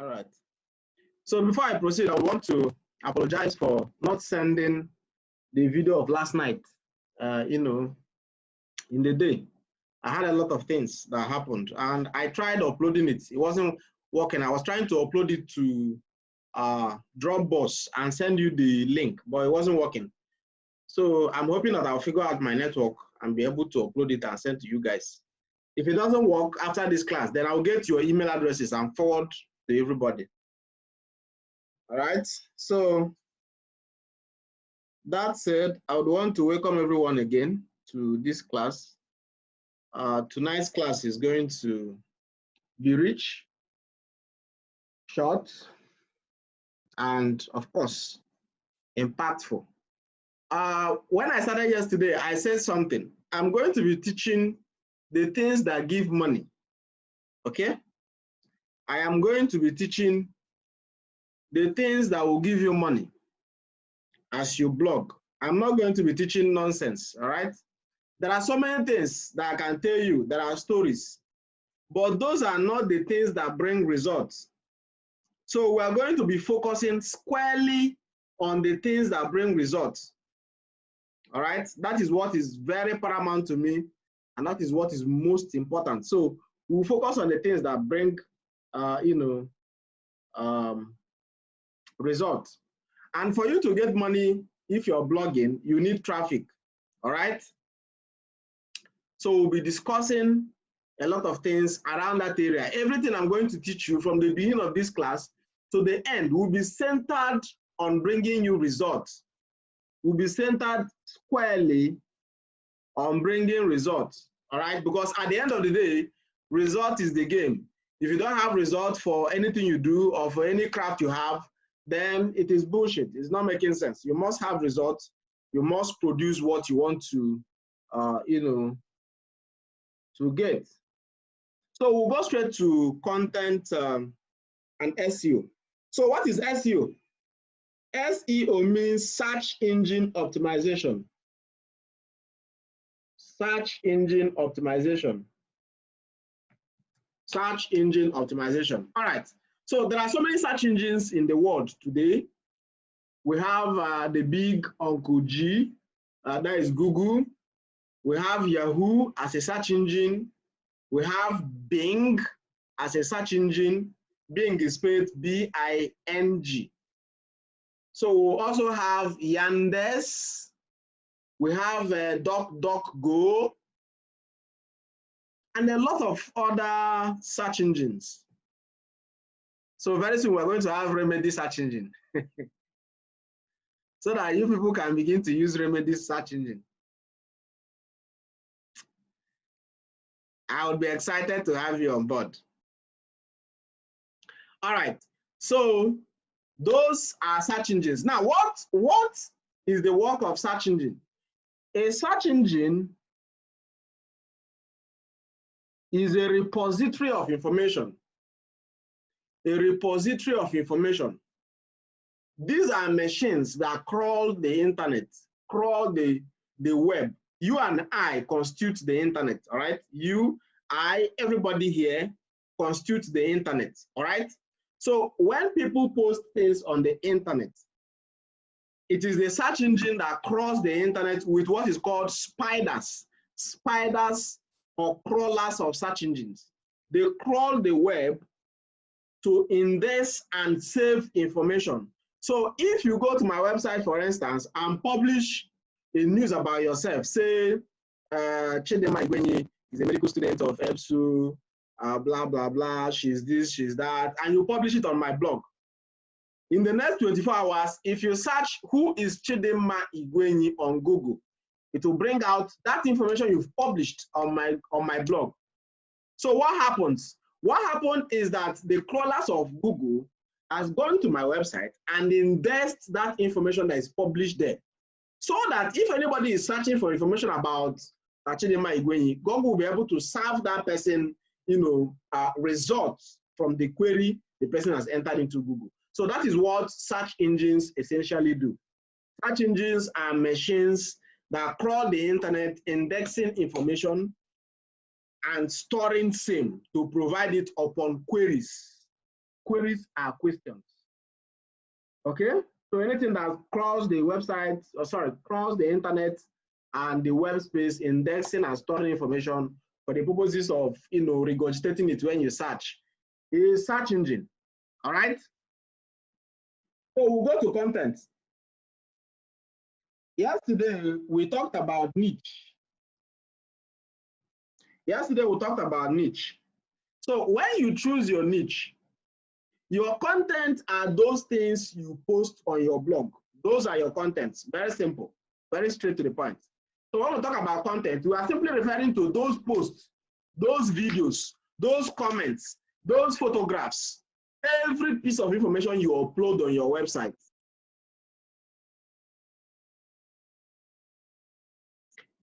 All right. So before I proceed, I want to apologize for not sending the video of last night, in the day. I had a lot of things that happened, and I tried uploading it. It wasn't working. I was trying to upload it to Dropbox and send you the link, but it wasn't working. So I'm hoping that I'll figure out my network and be able to upload it and send to you guys. If it doesn't work after this class, then I'll get your email addresses and forward to everybody. All right. So that said, I would want to welcome everyone again to this class. Tonight's class is going to be rich, short, and of course, impactful. When I started yesterday, I said something. I'm going to be teaching the things that give money, okay? I am going to be teaching the things that will give you money as you blog. I'm not going to be teaching nonsense, all right? There are so many things that I can tell you, there are stories, but those are not the things that bring results. So we're going to be focusing squarely on the things that bring results, all right? That is what is very paramount to me, and that is what is most important. So we'll focus on the things that bring, results. And for you to get money, if you're blogging, you need traffic, all right? So we'll be discussing a lot of things around that area. Everything I'm going to teach you from the beginning of this class to the end will be centered on bringing you results. Will be centered squarely on bringing results, all right? Because at the end of the day, result is the game. If you don't have results for anything you do or for any craft you have, then it is bullshit. It's not making sense. You must have results. You must produce what you want to, to get. So we'll go straight to content and SEO. So what is SEO? SEO means search engine optimization. Search engine optimization. Search engine optimization. All right. So there are so many search engines in the world today. We have the big Uncle G, that is Google. We have Yahoo as a search engine. We have Bing as a search engine. Bing is spelled B-I-N-G. So we also have Yandex. We have DuckDuckGo, and a lot of other search engines. So very soon we're going to have Remedy search engine. So that you people can begin to use Remedy search engine. I would be excited to have you on board. All right, so those are search engines. Now, what is the work of search engine? A search engine is a repository of information. A repository of information. These are machines that crawl the internet, crawl the web. You and I constitute the internet, all right? You, I, everybody here constitute the internet, all right? So when people post things on the internet, it is the search engine that crawls the internet with what is called spiders. Spiders or crawlers of search engines. They crawl the web to index and save information. So if you go to my website, for instance, and publish a news about yourself, say Chidema Igwenyi is a medical student of EBSU, blah, blah, blah, she's this, she's that, and you publish it on my blog. In the next 24 hours, if you search who is Chidema Igwenyi on Google, it will bring out that information you've published on my blog. So what happens? What happened is that the crawlers of Google has gone to my website and indexed that information that is published there. So that if anybody is searching for information about Chidema Igwenyi, Google will be able to serve that person, results from the query the person has entered into Google. So that is what search engines essentially do. Search engines are machines that crawl the internet, indexing information and storing same to provide it upon queries. queries are questions. Okay, so anything that crawls the website, or sorry, crawls the internet and the web space, indexing and storing information for the purposes of, you know, regurgitating it when you search, is search engine. All right. So we'll go to content. Yesterday we talked about niche. Yesterday we talked about niche. So when you choose your niche, your content are those things you post on your blog. Those are your contents. Very simple, very straight to the point. So when we talk about content, we are simply referring to those posts, those videos, those comments, those photographs, every piece of information you upload on your website.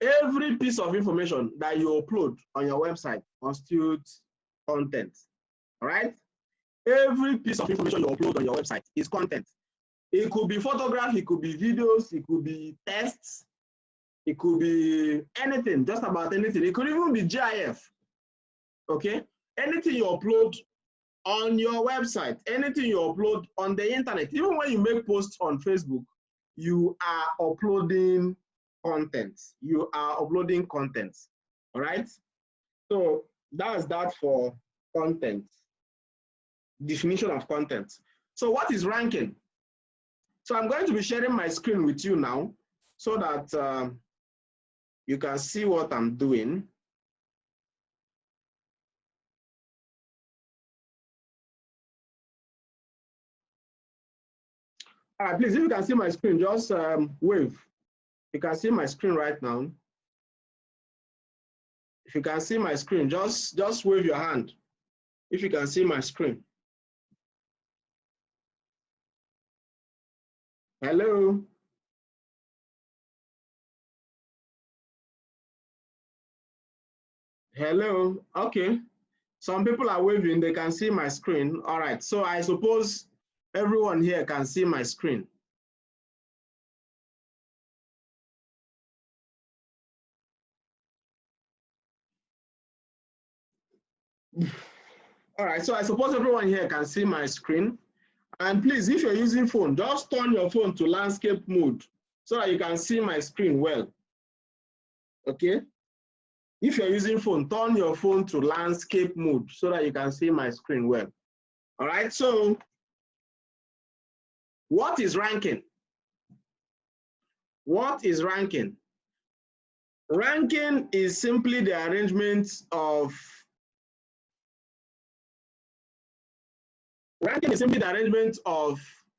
Every piece of information that you upload on your website constitutes content. All right? Every piece of information you upload on your website is content. It could be photographs, it could be videos, it could be texts, it could be anything, just about anything. It could even be GIF. Okay? Anything you upload on your website, anything you upload on the internet, even when you make posts on Facebook, you are uploading content. You are uploading content. All right? So that's that for content. Definition of content. So what is ranking? So I'm going to be sharing my screen with you now so that you can see what I'm doing. All right, please, if you can see my screen, just wave. You can see my screen right now. If you can see my screen, just wave your hand if you can see my screen. Hello. Hello. Okay. Some people are waving, they can see my screen. All right. So I suppose everyone here can see my screen. All right. So I suppose everyone here can see my screen. And please, if you're using phone, just turn your phone to landscape mode so that you can see my screen well. Okay? If you're using phone, turn your phone to landscape mode so that you can see my screen well. All right, so what is ranking? What is ranking? Ranking is simply the arrangement of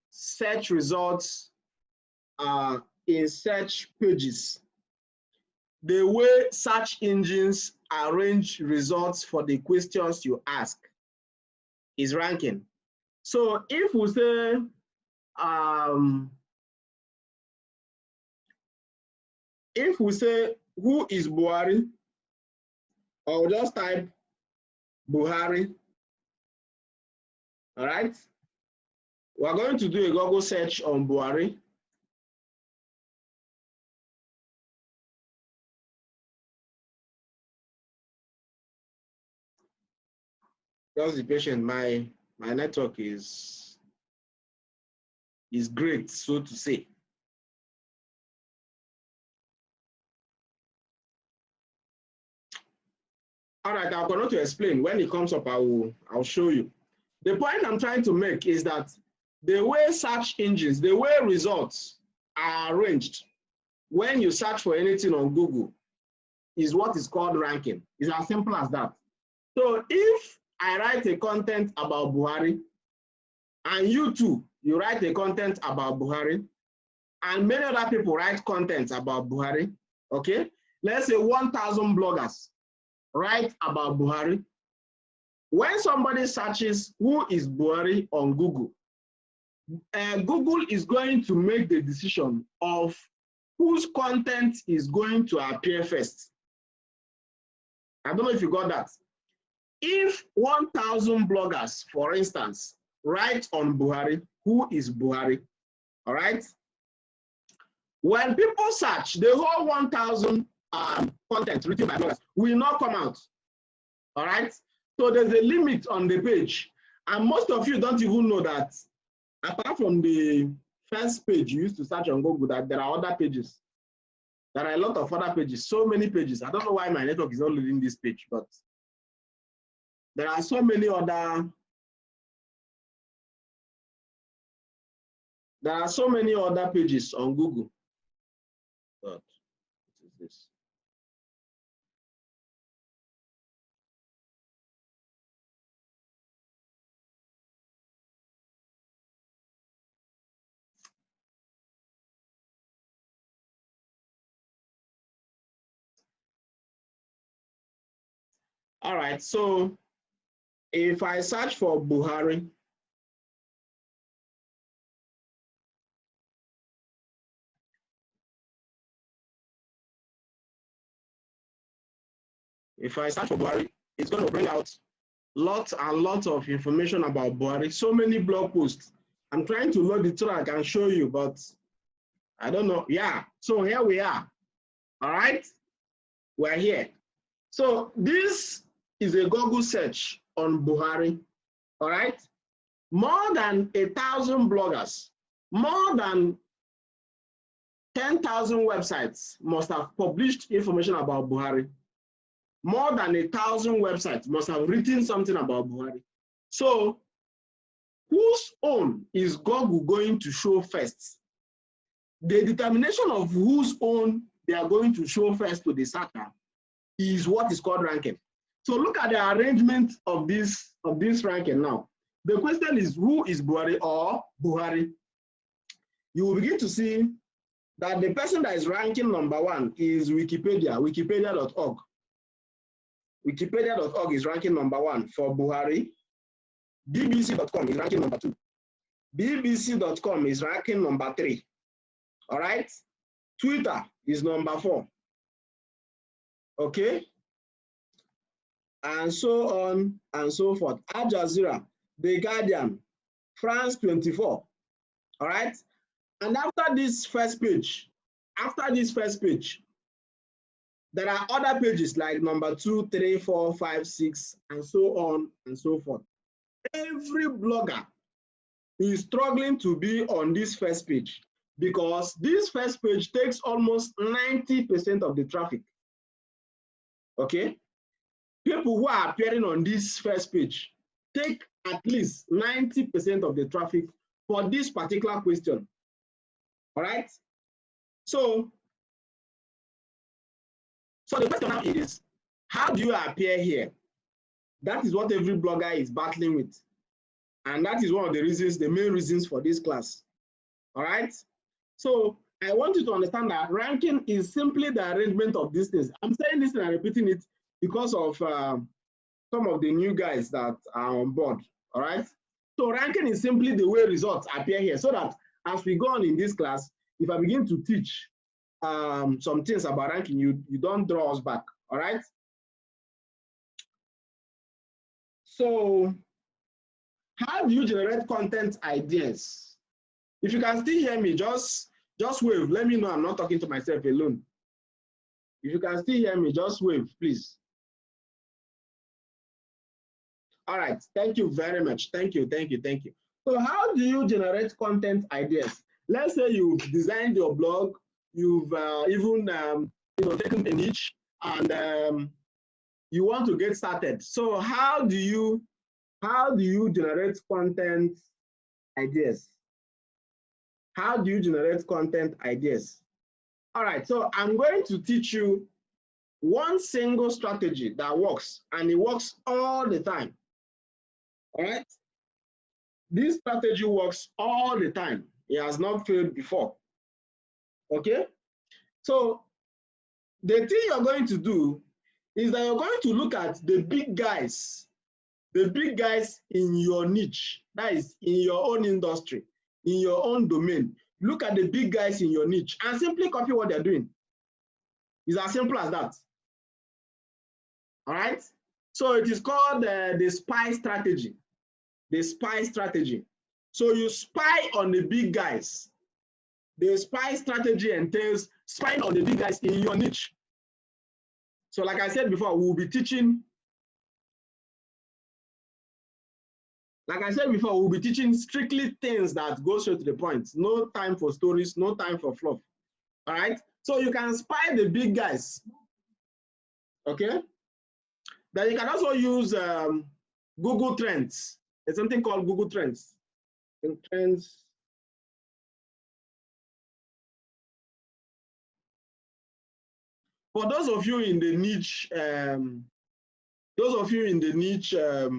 search results in search pages. The way search engines arrange results for the questions you ask is ranking. So if we say, who is Buhari, I'll just type Buhari. All right. We're going to do a Google search on Buhari. Just be patient. My network is great, so to say. All right, I'll continue to explain. When it comes up, I'll show you. The point I'm trying to make is that the way search engines, the way results are arranged when you search for anything on Google is what is called ranking. It's as simple as that. So if I write a content about Buhari, and you too, you write a content about Buhari, and many other people write content about Buhari, okay? Let's say 1,000 bloggers write about Buhari. When somebody searches who is Buhari on Google, Google is going to make the decision of whose content is going to appear first. I don't know if you got that. If 1,000 bloggers, for instance, write on Buhari, who is Buhari, all right? When people search, the whole 1,000 content written by bloggers will not come out, all right? So there's a limit on the page. And most of you don't even know that apart from the first page you used to search on Google, that there are other pages. There are a lot of other pages, so many pages. I don't know why my network is not loading this page, but there are so many other. There are so many other pages on Google. But what is this? All right, so if I search for Buhari, it's going to bring out lots and lots of information about Buhari. So many blog posts. I'm trying to load the track and show you, but I don't know. Yeah, so here we are. All right, we're here. So this is a Google search on Buhari. All right, more than 1,000 bloggers, more than 10,000 websites must have published information about Buhari. More than 1,000 websites must have written something about Buhari. So whose own is Google going to show first? The determination of whose own they are going to show first to the searcher is what is called ranking. So look at the arrangement of this ranking now. The question is, who is Buhari or Buhari? You will begin to see that the person that is ranking #1 is Wikipedia, wikipedia.org. Wikipedia.org is ranking #1 for Buhari. BBC.com is ranking #2. BBC.com is ranking #3. All right? Twitter is #4. Okay? And so on and so forth. Al Jazeera, The Guardian, France 24. All right? And after this first page, there are other pages like #2, 3, 4, 5, 6, and so on and so forth. Every blogger is struggling to be on this first page because this first page takes almost 90% of the traffic. Okay? People who are appearing on this first page take at least 90% of the traffic for this particular question. All right? So the question now is, how do you appear here? That is what every blogger is battling with. And that is one of the reasons, the main reasons for this class. All right? So I want you to understand that ranking is simply the arrangement of these things. I'm saying this and I'm repeating it because of some of the new guys that are on board. All right? So ranking is simply the way results appear here, so that as we go on in this class, if I begin to teach some things about ranking, you don't draw us back. All right? So how do you generate content ideas? If you can still hear me, just wave. Let me know I'm not talking to myself alone. If you can still hear me, just wave, please. All right, thank you very much. Thank you. So how do you generate content ideas? Let's say you've designed your blog, you've even taken a niche, and you want to get started. So how do you generate content ideas? How do you generate content ideas? All right, so I'm going to teach you one single strategy that works, and it works all the time. All right? This strategy works all the time. It has not failed before. Okay? So the thing you're going to do is that you're going to look at the big guys in your niche, that is in your own industry, in your own domain. Look at the big guys in your niche and simply copy what they're doing. It's as simple as that. All right? So it is called the spy strategy. The spy strategy. So you spy on the big guys. The spy strategy entails spying on the big guys in your niche. So like I said before, we'll be teaching Like I said before, we'll be teaching strictly things that go straight to the point. No time for stories, no time for fluff. All right. So you can spy the big guys. Okay. Then you can also use Google Trends. There's something called Google Trends. Trends. For those of you in the niche, those of you in the niche of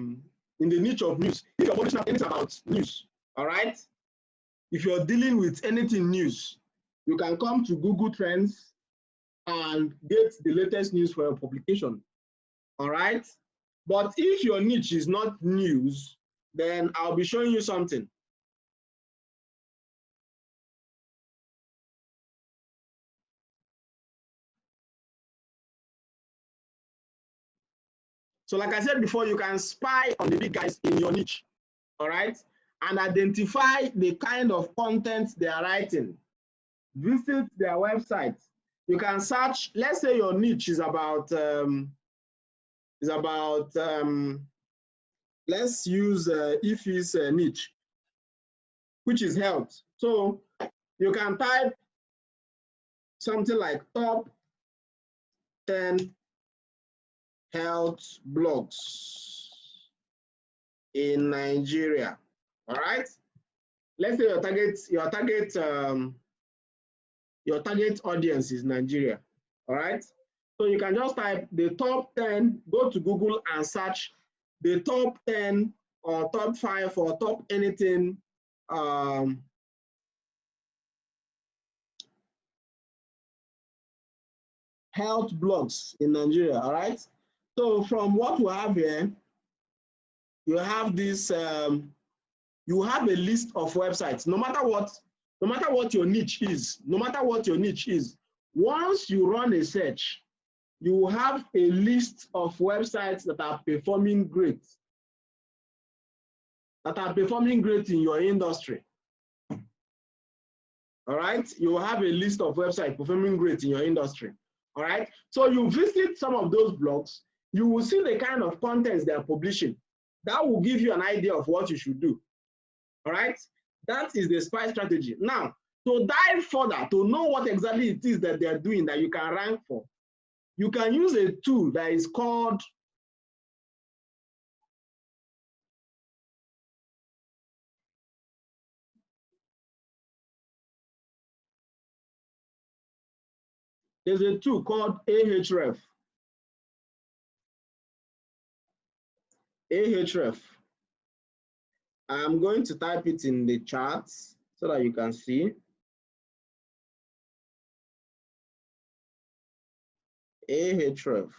news, if you're publishing anything about news, all right. If you're dealing with anything news, you can come to Google Trends and get the latest news for your publication. All right. But if your niche is not news, then I'll be showing you something. So like I said before, you can spy on the big guys in your niche, all right, and identify the kind of content they are writing. Visit their website. You can search, let's say your niche is about, let's use Ife's niche, which is health. So you can type something like top 10 health blogs in Nigeria. All right. Let's say your target audience is Nigeria. All right. So you can just type the top 10, go to Google and search the top 10 or top 5 or top anything health blogs in Nigeria. All right. So from what we have here, you have this, you have a list of websites. No matter what your niche is, once you run a search, you will have a list of websites that are performing great, in your industry. All right, you will have a list of websites performing great in your industry. All right, so you visit some of those blogs, you will see the kind of contents they are publishing. That will give you an idea of what you should do. All right, that is the spy strategy. Now, to dive further, to know what exactly it is that they are doing that you can rank for, you can use a tool that is called there's a tool called Ahref. Ahref. I'm going to type it in the chat so that you can see. Ahref.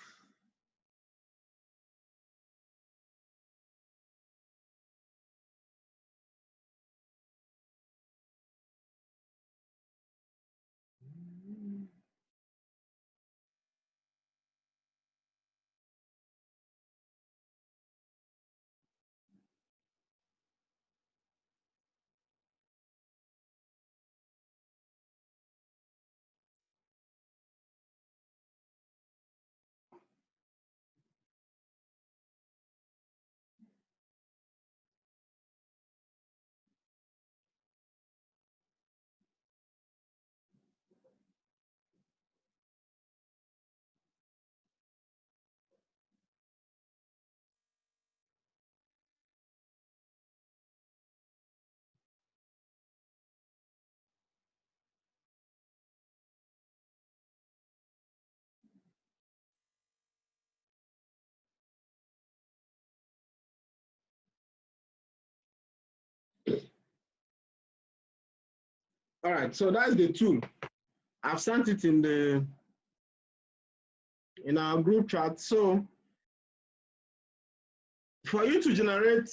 All right, so that's the tool. I've sent it in our group chat. So for you to generate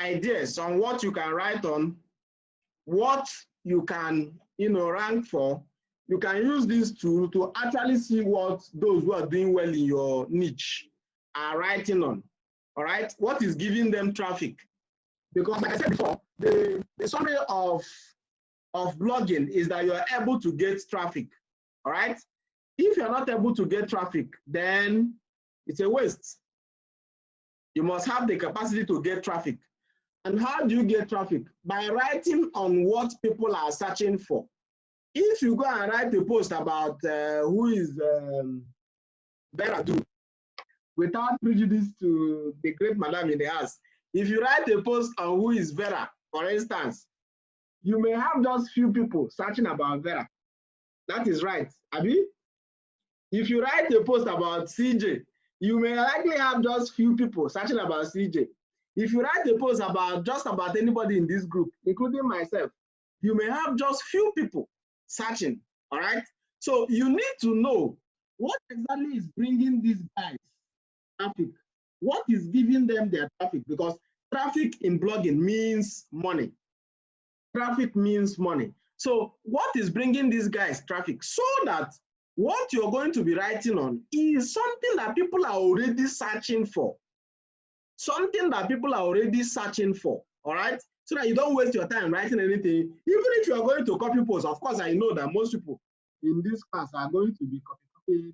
ideas on what you can write on, what you can rank for, you can use this tool to actually see what those who are doing well in your niche are writing on. All right, what is giving them traffic? Because like I said before, the summary of blogging is that you're able to get traffic. All right, if you're not able to get traffic, then it's a waste. You must have the capacity to get traffic. And how do you get traffic? By writing on what people are searching for. If you go and write a post about who is Vera Do, without prejudice to the great madam in the house, if you write a post on who is Vera, for instance, you may have just few people searching about Vera. That is right, Abi. If you write a post about CJ, you may likely have just few people searching about CJ. If you write a post about just about anybody in this group, including myself, you may have just few people searching, all right? So you need to know what exactly is bringing these guys traffic. What is giving them their traffic? Because traffic in blogging means money. Traffic means money. So what is bringing these guys traffic? So that what you're going to be writing on is something that people are already searching for. Something that people are already searching for, all right? So that you don't waste your time writing anything. Even if you are going to copy post, of course, I know that most people in this class are going to be copy.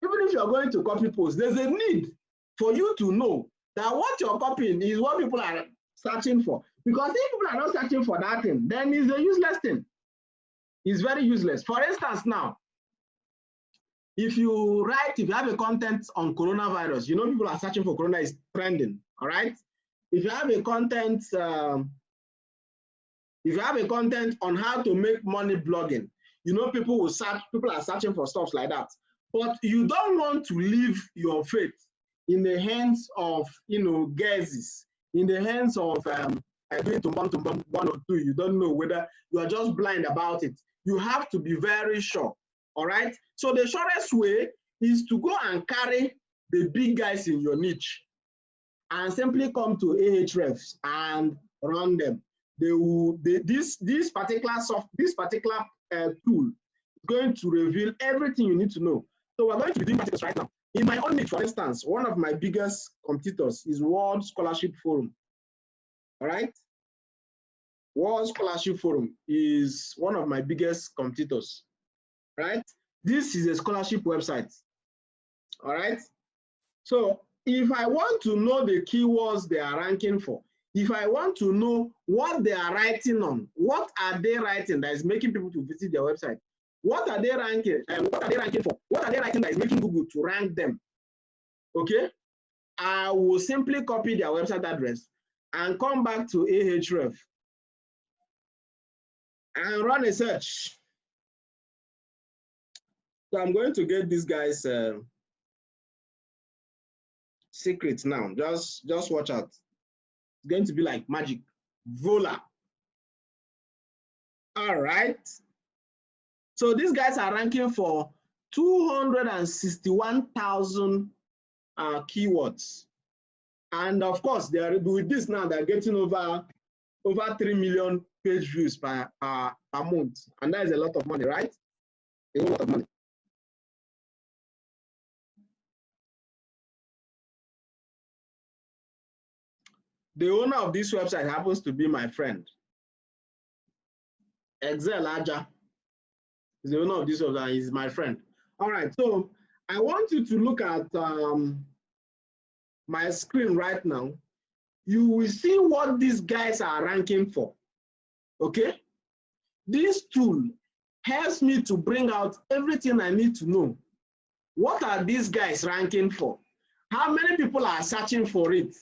Even if you are going to copy post, there's a need for you to know that what you're copying is what people are searching for. Because if people are not searching for that thing, then it's a useless thing. It's very useless. For instance, now, if you have a content on coronavirus, you know people are searching for corona is trending, all right? If you have a content, on how to make money blogging, you know people are searching for stuff like that. But you don't want to leave your faith in the hands of, guesses, in the hands of doing tumbum, 1 or 2. You don't know whether you are just blind about it. You have to be very sure. All right. So the shortest way is to go and carry the big guys in your niche and simply come to Ahrefs and run them. This particular tool is going to reveal everything you need to know. So we're going to be doing practicals right now. In my own niche, for instance, one of my biggest competitors is World Scholarship Forum. All right. World Scholarship Forum is one of my biggest competitors. Right? This is a scholarship website. All right. So if I want to know the keywords they are ranking for, if I want to know what they are writing on, what are they writing that is making people to visit their website? What are they ranking? What are they ranking for? What are they writing that is making Google to rank them? Okay. I will simply copy their website address and come back to Ahrefs and run a search. So I'm going to get this guy's secrets now. Just watch out. It's going to be like magic. Voila. All right. So these guys are ranking for 261,000 keywords. And of course, they are with this now, they're getting over 3 million page views per month. And that is a lot of money, right? A lot of money. The owner of this website happens to be my friend. Excel Aja is the owner of this website, is my friend. All right, so I want you to look at my screen right now. You will see what these guys are ranking for, okay? This tool helps me to bring out everything I need to know. What are these guys ranking for? How many people are searching for it,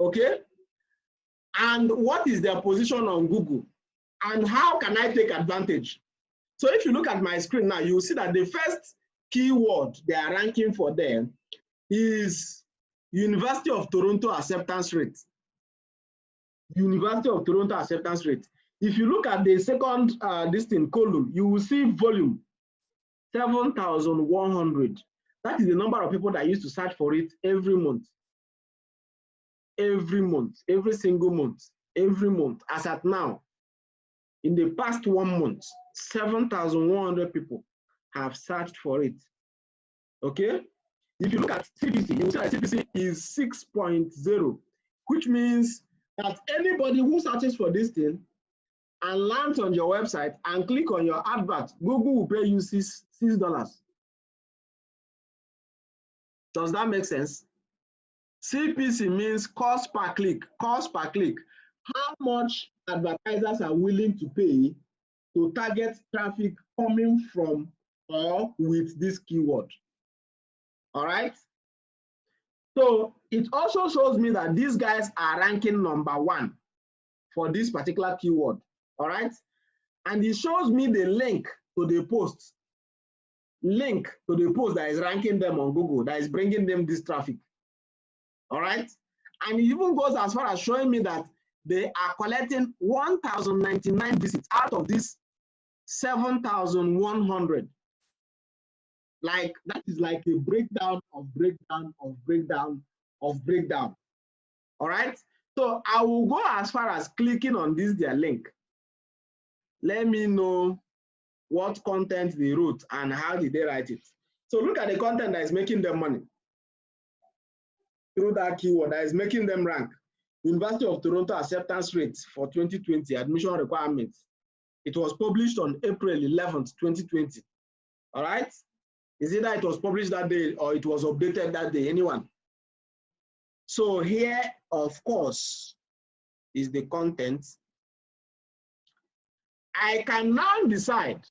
okay? And what is their position on Google? And how can I take advantage? So if you look at my screen now, you will see that the first keyword they are ranking for them is University of Toronto acceptance rate. University of Toronto acceptance rate. If you look at the second column, you will see volume, 7,100. That is the number of people that used to search for it every month. Every month, every single month, every month. As at now, in the past 1 month, 7,100 people have searched for it. Okay? If you look at CPC, you will see that CPC is 6.0, which means that anybody who searches for this thing and lands on your website and click on your advert, Google will pay you $6. Does that make sense? CPC means cost per click. Cost per click. How much advertisers are willing to pay to target traffic coming from or with this keyword. All right. So it also shows me that these guys are ranking #1 for this particular keyword. All right. And it shows me the link to the post. Link to the post that is ranking them on Google, that is bringing them this traffic. All right. And it even goes as far as showing me that they are collecting 1,099 visits out of this 7,100. Like that is like a breakdown of breakdown of breakdown of breakdown. All right. So I will go as far as clicking on this their link. Let me know what content they wrote and how did they write it. So look at the content that is making them money through that keyword that is making them rank. University of Toronto acceptance rate for 2020 admission requirements. It was published on April 11th, 2020. All right. Is either it was published that day or it was updated that day, anyone? So here, of course, is the content. I can now decide,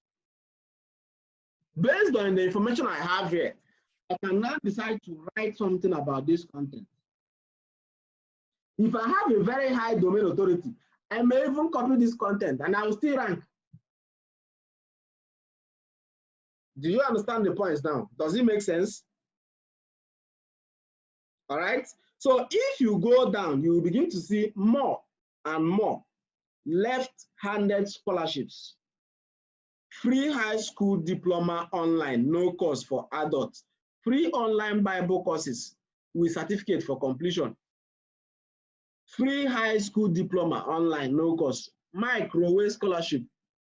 based on the information I have here, I can now decide to write something about this content. If I have a very high domain authority, I may even copy this content and I will still rank. Do you understand the points now? Does it make sense? All right. So if you go down, you will begin to see more and more left-handed scholarships, free high school diploma online, no cost for adults, free online Bible courses with certificate for completion, free high school diploma online, no cost, microwave scholarship,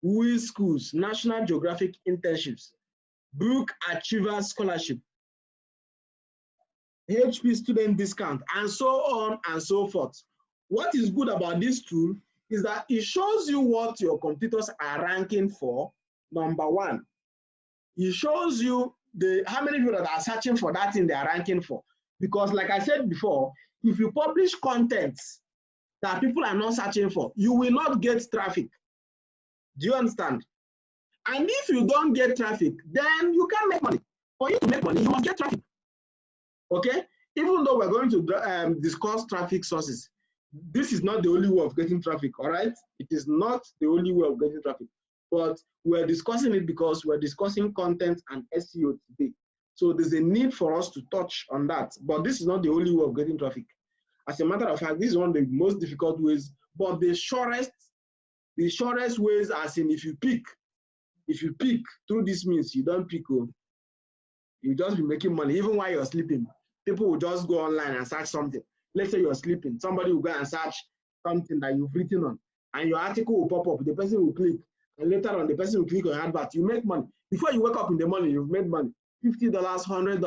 WE schools, National Geographic internships, Book Achievers Scholarship, HP student discount, and so on and so forth. What is good about this tool is that it shows you what your competitors are ranking for, #1. It shows you how many people that are searching for that thing they are ranking for. Because like I said before, if you publish content that people are not searching for, you will not get traffic. Do you understand? And if you don't get traffic, then you can't make money. For you to make money, you must get traffic. Okay? Even though we're going to discuss traffic sources, this is not the only way of getting traffic, all right? It is not the only way of getting traffic. But we're discussing it because we're discussing content and SEO today. So there's a need for us to touch on that. But this is not the only way of getting traffic. As a matter of fact, this is one of the most difficult ways, but the surest ways, as in if you pick through this means, you don't pick, you just be making money even while you're sleeping. People will just go online and search something. Let's say you're sleeping, somebody will go and search something that you've written on, and your article will pop up. The person will click, and later on, the person will click on your advert. You make money. Before you wake up in the morning, you've made money. $50, $100,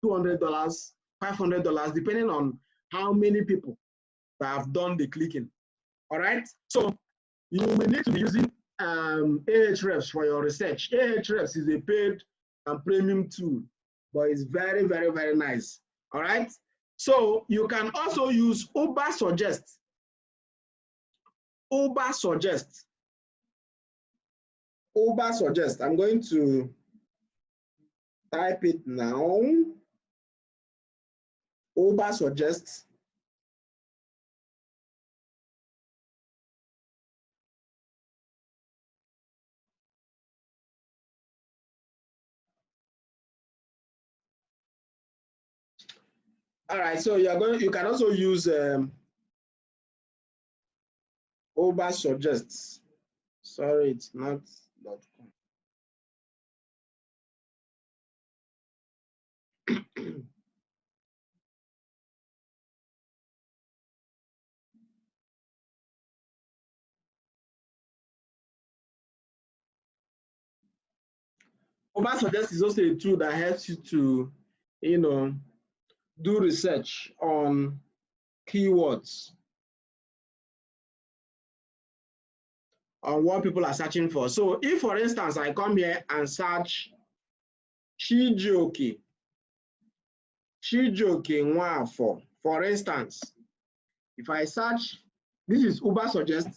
$200, $500, depending on how many people that have done the clicking. All right. So you may need to be using Ahrefs for your research. Ahrefs is a paid and premium tool, but it's very, very, very nice. All right. So you can also use Uber Suggest. Uber Suggest. Uber Suggest. I'm going to type it now. Uber Suggest. All right, so you can also use Uber Suggests. Sorry, it's not .com. Uber Suggest is also a tool that helps you to, do research on keywords, on what people are searching for. So if, for instance, I come here and search Chijioke Nwankwo, For instance, if I search, this is Uber Suggest.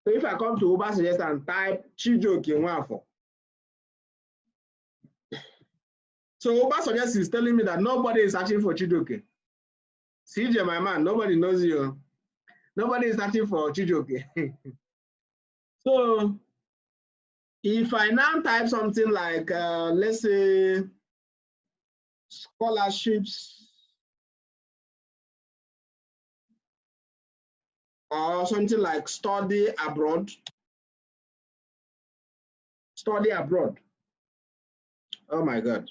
So if I come to Uber Suggest and type Chijioke Nwankwo, so Uber Suggest is telling me that nobody is searching for Chijioke. CJ, my man, nobody knows you. Nobody is searching for Chijioke. So if I now type something like, let's say, scholarships, or something like study abroad. Study abroad. Oh my God.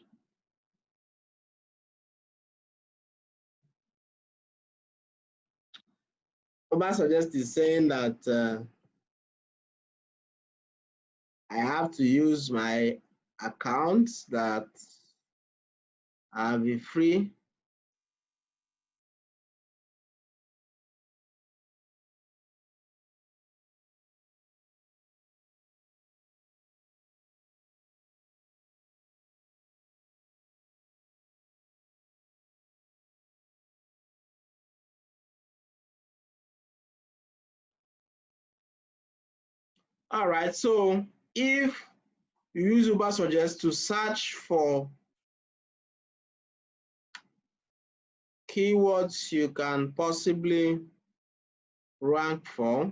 Uber Suggest is saying that I have to use my account that I'll be free. All right, so if you use Uber Suggest to search for keywords you can possibly rank for.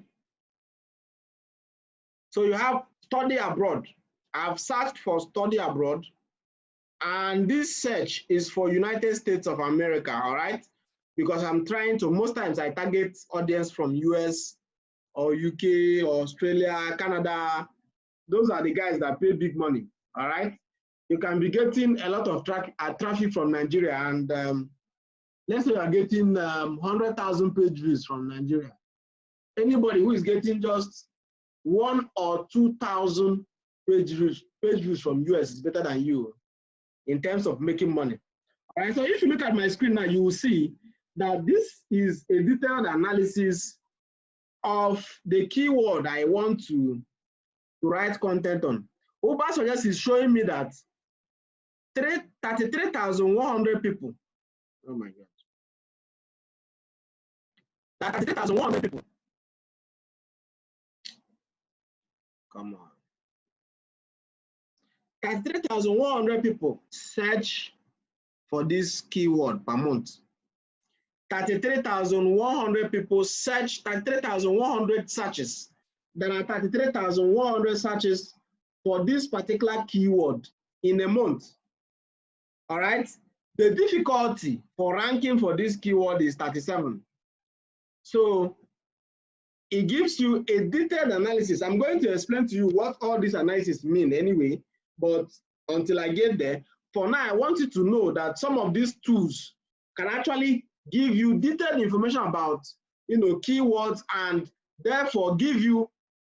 So you have study abroad. I've searched for study abroad, and this search is for United States of America, all right? Because I'm trying to, most times I target audience from US or UK or Australia, Canada. Those are the guys that pay big money, all right? You can be getting a lot of traffic from Nigeria, and let's say you are getting 100,000 page views from Nigeria. Anybody who is getting just 1,000 or 2,000 page views from US is better than you in terms of making money. All right, so if you look at my screen now, you will see that this is a detailed analysis of the keyword I want to write content on. Uber Suggest is showing me that 33,100 people. Oh my God. 33,100 people. Come on. 33,100 people search for this keyword per month. 33,100 people search, 33,100 searches. There are 33,100 searches for this particular keyword in a month. All right. The difficulty for ranking for this keyword is 37. So it gives you a detailed analysis. I'm going to explain to you what all this analysis mean anyway, but until I get there, for now, I want you to know that some of these tools can actually give you detailed information about, keywords, and therefore give you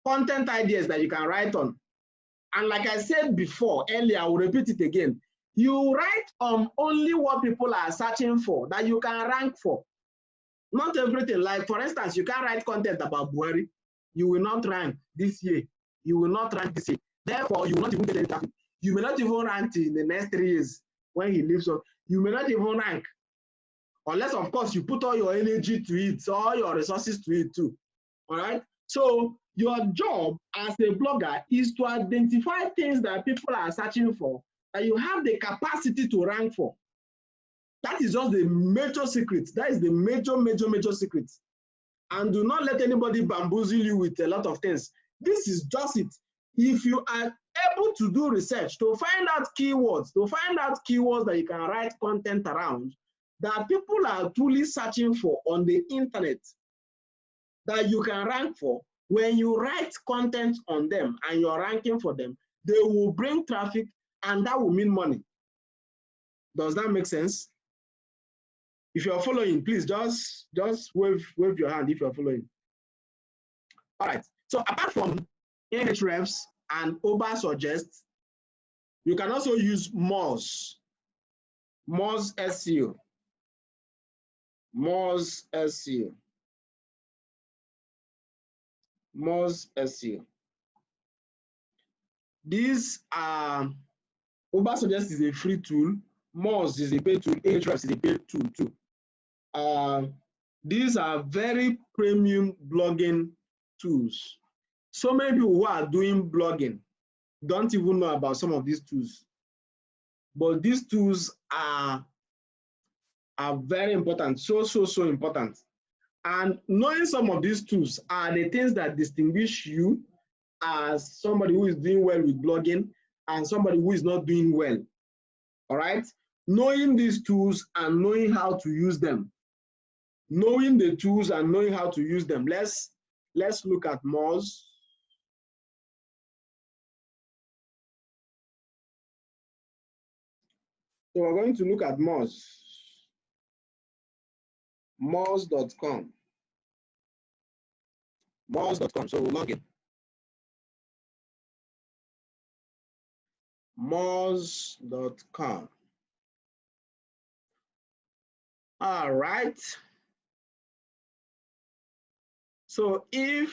content ideas that you can write on. And like I said before, earlier, I will repeat it again. You write on only what people are searching for, that you can rank for. Not everything. Like, for instance, you can write content about Buhari. You will not rank this year. You will not rank this year. Therefore, you will not even get any traffic. You may not even rank in the next 3 years when he leaves. You may not even rank. Unless, of course, you put all your energy to it, all your resources to it too. All right? So your job as a blogger is to identify things that people are searching for, that you have the capacity to rank for. That is just the major secret. That is the major secret. And do not let anybody bamboozle you with a lot of things. This is just it. If you are able to do research, to find out keywords, that you can write content around, that people are truly searching for on the internet, that you can rank for, when you write content on them and you're ranking for them, they will bring traffic, and that will mean money. Does that make sense? If you're following, please just wave your hand if you're following. All right. So apart from Ahrefs and Uber Suggest, you can also use Moz SEO. Moz SEO. These are, Uber Suggest is a free tool. Moz is a paid tool. Ahrefs is a paid tool too. These are very premium blogging tools. So many people who are doing blogging don't even know about some of these tools. But these tools are very important, so important. And knowing some of these tools are the things that distinguish you as somebody who is doing well with blogging and somebody who is not doing well. All right? Knowing these tools and knowing how to use them. Knowing the tools and knowing how to use them. Let's look at Moz. So we're going to look at Moz. Moz.com. Moz.com. So we'll log in. Moz.com. All right. So if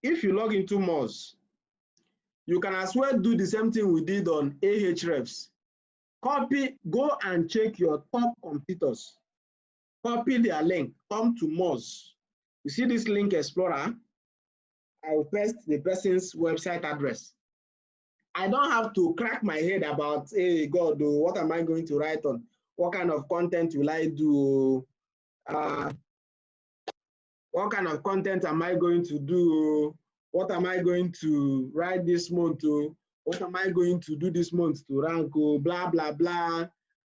you log into Moz, you can as well do the same thing we did on Ahrefs. Copy, go and check your top competitors. Copy their link, come to Moz. You see this link explorer? I will paste the person's website address. I don't have to crack my head about, hey God, what am I going to write on? What kind of content will I do? What kind of content am I going to do? What am I going to write this month? What am I going to do this month to rank? Blah, blah, blah,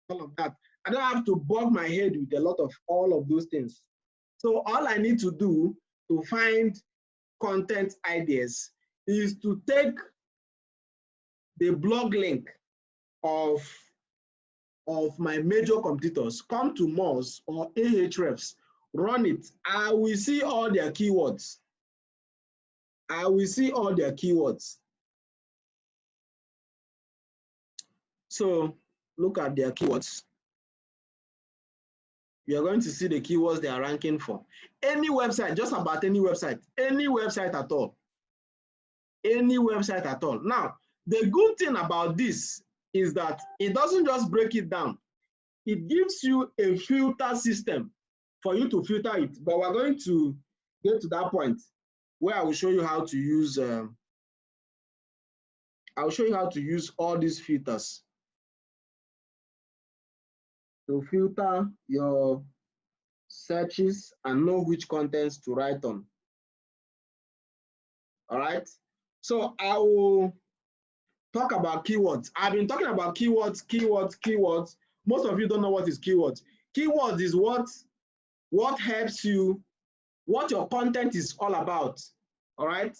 all of that. I don't have to bug my head with a lot of all of those things. So all I need to do to find content ideas is to take the blog link of my major competitors, come to Moz or Ahrefs, run it. I will see all their keywords. I will see all their keywords. So look at their keywords. You're going to see the keywords they are ranking for. Any website, just about any website at all. Any website at all. Now, the good thing about this is that it doesn't just break it down. It gives you a filter system for you to filter it. But we're going to get to that point where I will show you how to use all these filters to filter your searches and know which contents to write on. All right. So I will talk about keywords. I've been talking about keywords. Most of you don't know what is keywords. Keywords is what helps you, what your content is all about. All right.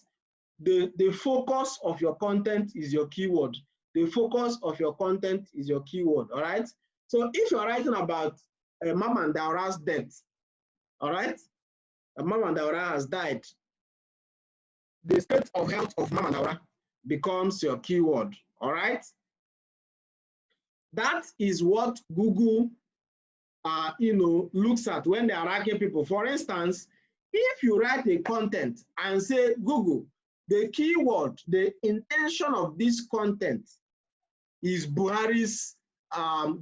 The focus of your content is your keyword. The focus of your content is your keyword. All right. So if you're writing about Mama and Daura's death, all right, Mama and Daura has died, the state of health of Mama and Daura becomes your keyword. All right. That is what Google looks at when they are ranking people. For instance, if you write a content and say, Google, the keyword, the intention of this content is Buhari's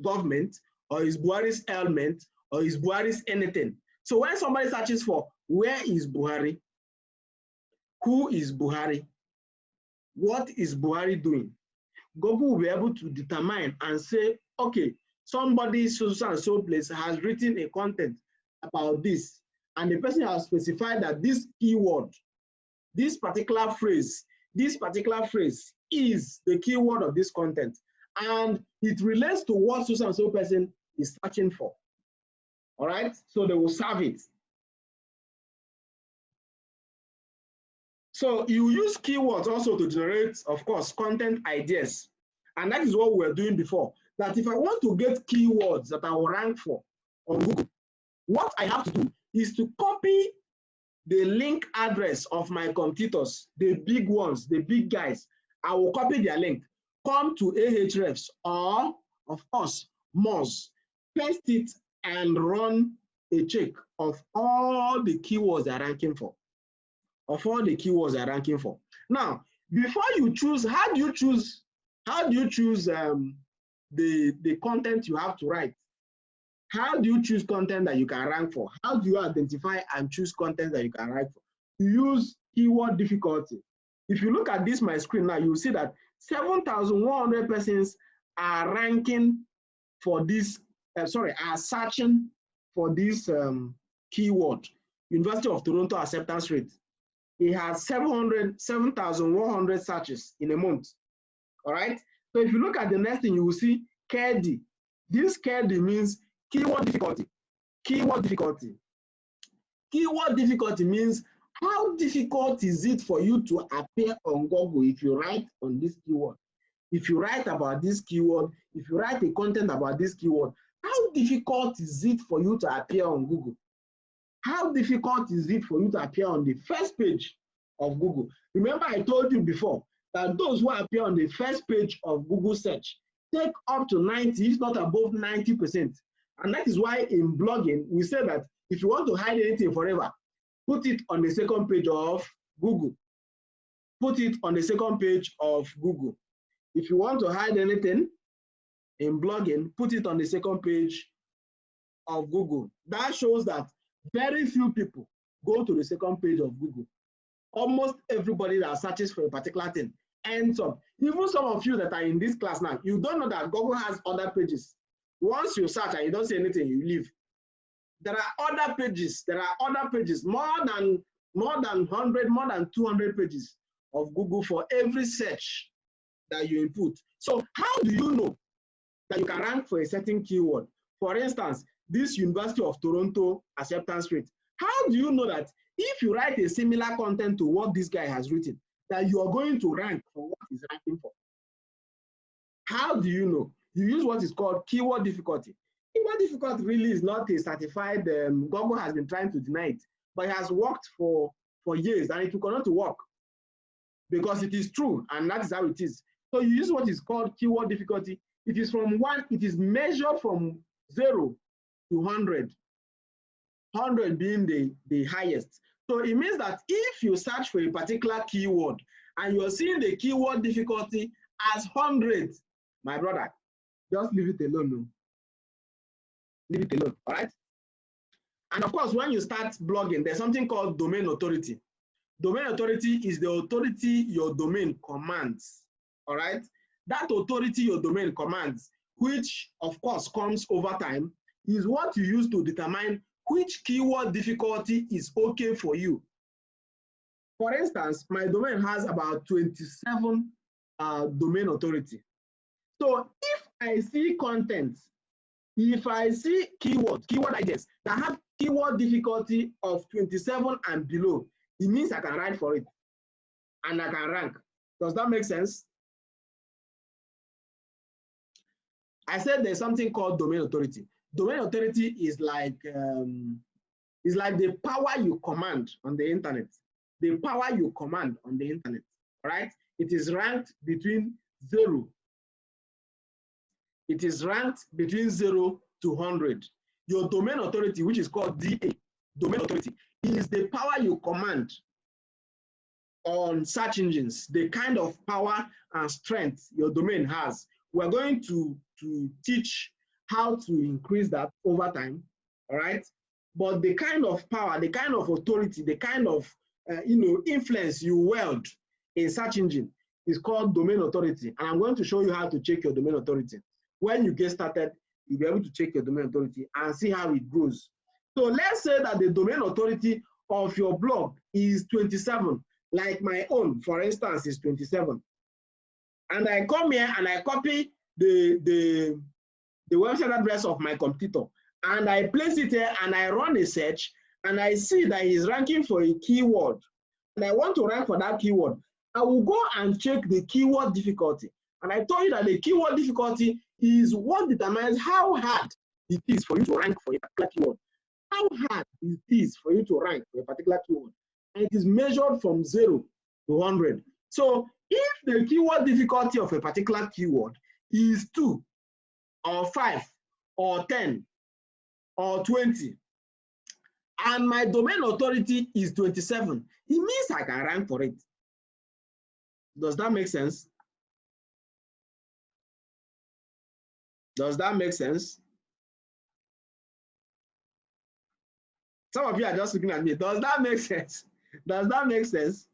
government, or is Buhari's ailment, or is Buhari's anything. So when somebody searches for where is Buhari, who is Buhari, what is Buhari doing, Google will be able to determine and say, okay, somebody so and so place has written a content about this, and the person has specified that this keyword, this particular phrase is the keyword of this content, and it relates to what so and so person is searching for. All right, so they will serve it. So you use keywords also to generate, of course, content ideas. And that is what we were doing before. That if I want to get keywords that I will rank for on Google, what I have to do is to copy the link address of my competitors, the big ones, the big guys. I will copy their link, come to Ahrefs or, of course, Moz, paste it and run a check of all the keywords they're ranking for. Now, before you choose, how do you choose the content you have to write? How do you choose content that you can rank for? How do you identify and choose content that you can rank for? You use keyword difficulty. If you look at this my screen now, you'll see that 7,100 persons are ranking for this, are searching for this keyword. University of Toronto acceptance rate. It has 7,100 searches in a month. All right. So if you look at the next thing, you will see KD. This KD means keyword difficulty. Keyword difficulty. Keyword difficulty means how difficult is it for you to appear on Google if you write on this keyword? If you write about this keyword, if you write a content about this keyword, how difficult is it for you to appear on Google? How difficult is it for you to appear on the first page of Google? Remember, I told you before that those who appear on the first page of Google search take up to 90, if not above 90%. And that is why in blogging, we say that if you want to hide anything forever, put it on the second page of Google. Put it on the second page of Google. If you want to hide anything in blogging, put it on the second page of Google. That shows that very few people go to the second page of Google. Almost everybody that searches for a particular thing ends up. Even some of you that are in this class now, you don't know that Google has other pages. Once you search and you don't see anything, you leave. There are other pages. There are other pages, more than 100, more than 200 pages of Google for every search that you input. So how do you know that you can rank for a certain keyword? For instance, this University of Toronto acceptance rate. How do you know that if you write a similar content to what this guy has written, that you are going to rank for what he's ranking for? How do you know? You use what is called keyword difficulty. Keyword difficulty really is not a certified, Google has been trying to deny it, but it has worked for years and it will continue to work because it is true and that is how it is. So you use what is called keyword difficulty. It is from one, it is measured from 0 to 100, 100 being the highest. So it means that if you search for a particular keyword and you're seeing the keyword difficulty as 100, my brother, just leave it alone. No? Leave it alone, all right? And of course, when you start blogging, there's something called domain authority. Domain authority is the authority your domain commands, all right? That authority your domain commands, which of course comes over time, is what you use to determine which keyword difficulty is okay for you. For instance, my domain has about 27 domain authority. So if I see content, if I see keyword ideas that have keyword difficulty of 27 and below, it means I can write for it and I can rank. Does that make sense? I said there's something called domain authority. Domain authority is like the power you command on the internet. The power you command on the internet, right? It is ranked between 0. It is ranked between 0 to 100. Your domain authority, which is called DA, domain authority, is the power you command on search engines, the kind of power and strength your domain has. We're going to teach how to increase that over time, all right? But the kind of power, the kind of authority, the kind of influence you wield in search engine is called domain authority. And I'm going to show you how to check your domain authority. When you get started, you'll be able to check your domain authority and see how it grows. So let's say that the domain authority of your blog is 27, like my own, for instance, is 27. And I come here and I copy the website address of my competitor, and I place it here and I run a search, and I see that he's ranking for a keyword, and I want to rank for that keyword. I will go and check the keyword difficulty. And I told you that the keyword difficulty is what determines how hard it is for you to rank for a particular keyword. How hard it is for you to rank for a particular keyword. And it is measured from 0 to 100. So if the keyword difficulty of a particular keyword is 2 or 5 or 10 or 20, and my domain authority is 27, it means I can rank for it. Does that make sense? Does that make sense? Some of you are just looking at me. Does that make sense? Does that make sense?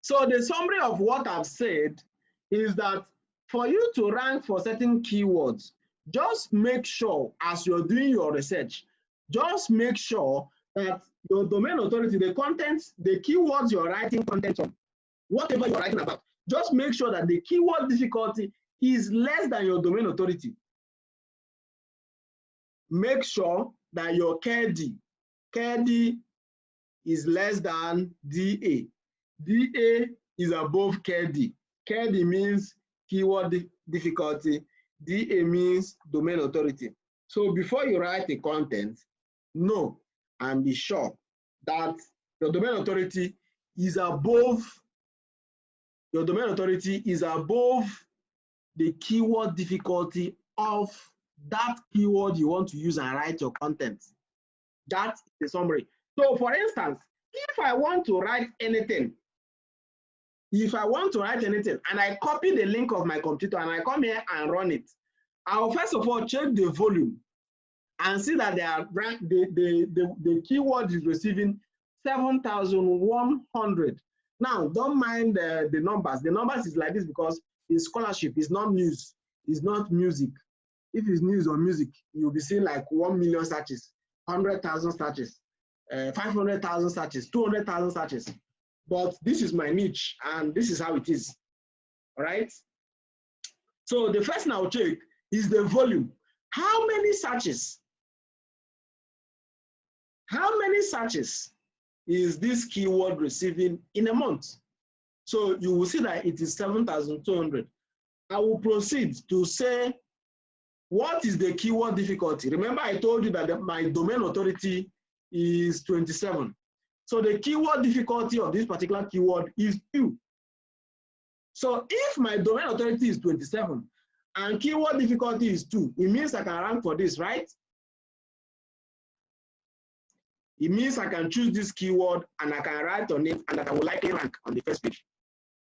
So the summary of what I've said is that for you to rank for certain keywords, just make sure as you're doing your research, just make sure that your domain authority, the content, the keywords you're writing content on, whatever you're writing about, just make sure that the keyword difficulty is less than your domain authority. Make sure that your KD is less than DA. DA is above KD. KD means keyword difficulty. DA means domain authority. So before you write the content, know and be sure that your domain authority is above, the keyword difficulty of that keyword you want to use and write your content. That's the summary. So for instance, if I want to write anything, and I copy the link of my computer and I come here and run it, I'll first of all check the volume and see that the keyword is receiving 7,100. Now, don't mind the numbers. The numbers is like this because it's scholarship, it's not news, it's not music. If it's news or music, you'll be seeing like 1 million searches, 100,000 searches, 500,000 searches, 200,000 searches. But this is my niche and this is how it is. All right. So the first thing I'll check is the volume. How many searches? How many searches is this keyword receiving in a month? So you will see that it is 7,200. I will proceed to say, what is the keyword difficulty? Remember, I told you that my domain authority is 27. So the keyword difficulty of this particular keyword is 2. So if my domain authority is 27 and keyword difficulty is 2, it means I can rank for this, right? It means I can choose this keyword and I can write on it and that I will likely rank on the first page.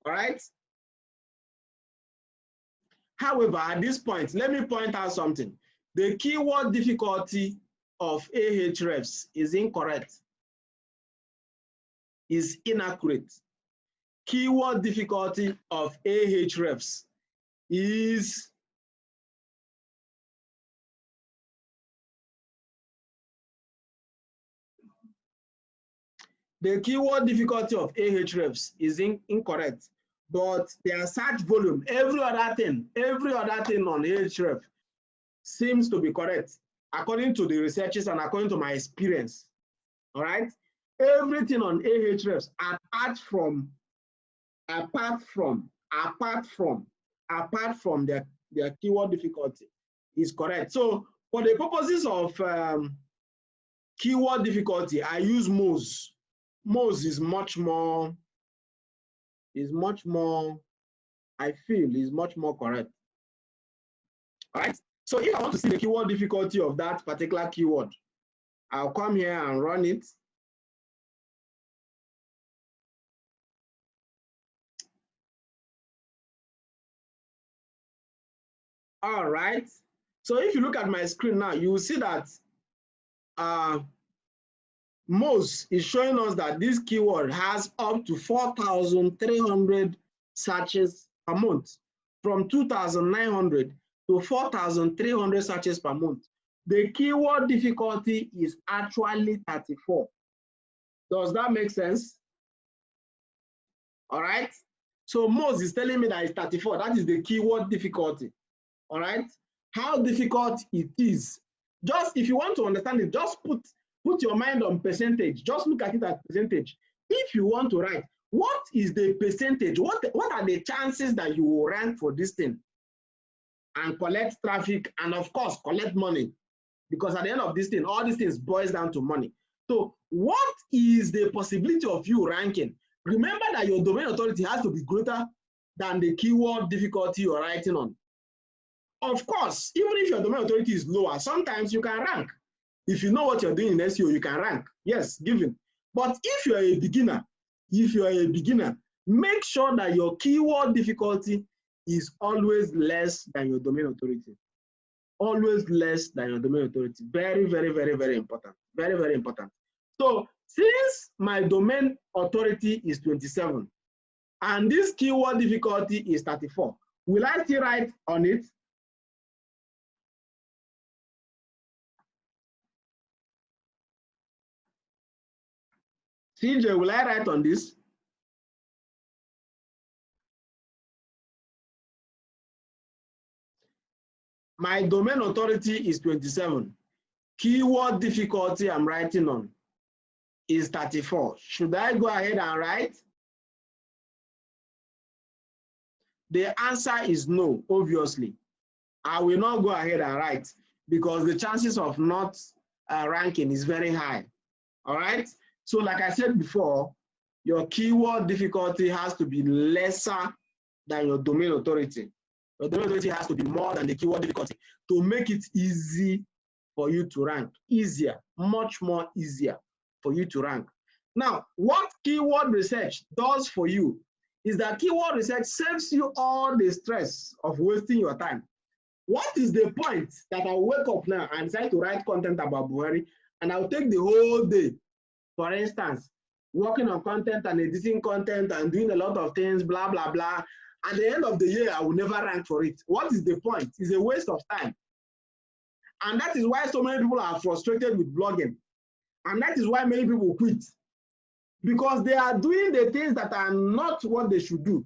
All right? However, at this point, let me point out something. The keyword difficulty of Ahrefs is incorrect, is inaccurate. Keyword difficulty of Ahrefs is incorrect, but their search volume, every other thing on Ahrefs seems to be correct, according to the researchers and according to my experience. All right, everything on Ahrefs apart from their keyword difficulty is correct. So for the purposes of keyword difficulty, I use Moz. Moz is much more, I feel, is much more correct. All right. So if I want to see the keyword difficulty of that particular keyword, I'll come here and run it. All right. So if you look at my screen now, you will see that Moz is showing us that this keyword has up to 4,300 searches per month, from 2,900 to 4,300 searches per month. The keyword difficulty is actually 34. Does that make sense? All right. So Moz is telling me that it's 34. That is the keyword difficulty. All right. How difficult it is. Just if you want to understand it, just put your mind on percentage. Just look at it as percentage. If you want to write, what is the percentage? What are the chances that you will rank for this thing and collect traffic and of course collect money? Because at the end of this thing, all these things boils down to money. So what is the possibility of you ranking? Remember that your domain authority has to be greater than the keyword difficulty you're writing on. Of course, even if your domain authority is lower, sometimes you can rank. If you know what you're doing in SEO, you can rank. Yes, given. But if you're a beginner, make sure that your keyword difficulty is always less than your domain authority. always less than your domain authority. Very, very, very, very important. Very, very important. So since my domain authority is 27 and this keyword difficulty is 34, will I still write on it? CJ, will I write on this? My domain authority is 27. Keyword difficulty I'm writing on is 34. Should I go ahead and write? The answer is no, obviously. I will not go ahead and write because the chances of not ranking is very high. All right? So like I said before, your keyword difficulty has to be lesser than your domain authority. Your domain authority has to be more than the keyword difficulty to make it easy for you to rank. Easier, much more easier for you to rank. Now, what keyword research does for you is that keyword research saves you all the stress of wasting your time. What is the point that I'll wake up now and decide to write content about Buhari and I'll take the whole day, for instance, working on content and editing content and doing a lot of things, blah, blah, blah. At the end of the year, I will never rank for it. What is the point? It's a waste of time. And that is why so many people are frustrated with blogging. And that is why many people quit. Because they are doing the things that are not what they should do.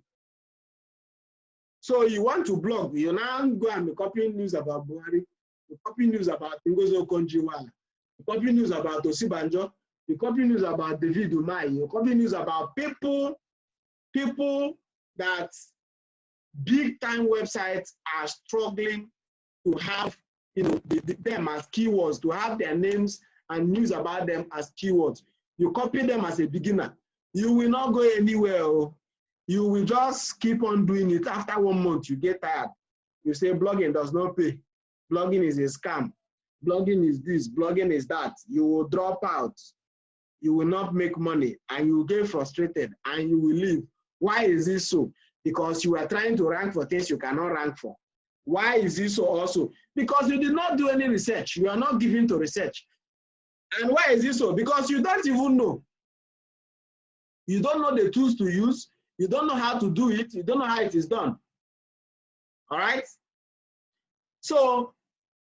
So you want to blog, you now go and be copying news about Buhari, you copy news about Ngozo Konjiwala, you copy news about Osibanjo, you copy news about David Umai, you copy news about people that big time websites are struggling to have, you know, them as keywords, to have their names and news about them as keywords. You copy them as a beginner, you will not go anywhere. You will just keep on doing it. After 1 month, you get tired. You say blogging does not pay. Blogging is a scam. Blogging is this, blogging is that. You will drop out. You will not make money and you will get frustrated and you will leave. Why is this so? Because you are trying to rank for things you cannot rank for. Why is this so also? Because you did not do any research. You are not given to research. And why is this so? Because you don't even know. You don't know the tools to use. You don't know how to do it. You don't know how it is done. All right? So,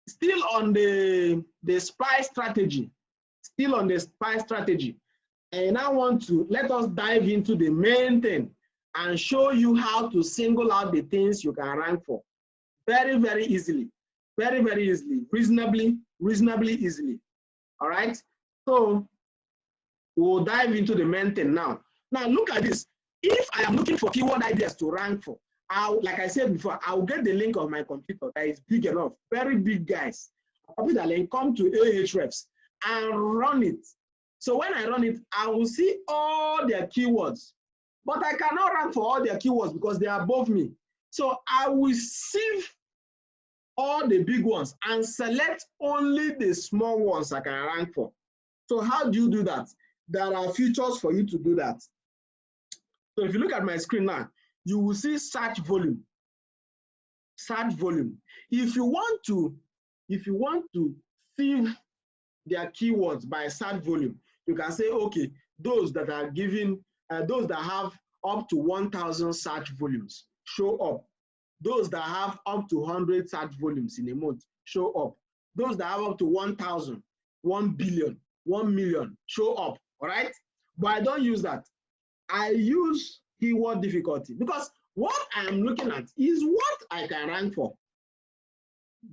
still on the spy strategy. Still on the spy strategy. And I want to let us dive into the main thing and show you how to single out the things you can rank for. Very, very easily. Very, very easily. Reasonably easily. All right? So, we'll dive into the main thing now. Now, look at this. If I am looking for keyword ideas to rank for, like I said before, I'll get the link of my computer that is big enough, very big, guys. I'll copy that link, come to Ahrefs and run it. So when I run it, I will see all their keywords. But I cannot rank for all their keywords because they are above me. So I will sieve all the big ones and select only the small ones I can rank for. So how do you do that? There are features for you to do that. So if you look at my screen now, you will see search volume. Search volume. If you want to sieve their keywords by search volume, you can say, okay, those that are giving, those that have up to 1,000 search volumes, show up. Those that have up to 100 search volumes in a month, show up. Those that have up to 1,000, 1 billion, 1 million, show up, all right? But I don't use that. I use keyword difficulty because what I'm looking at is what I can rank for.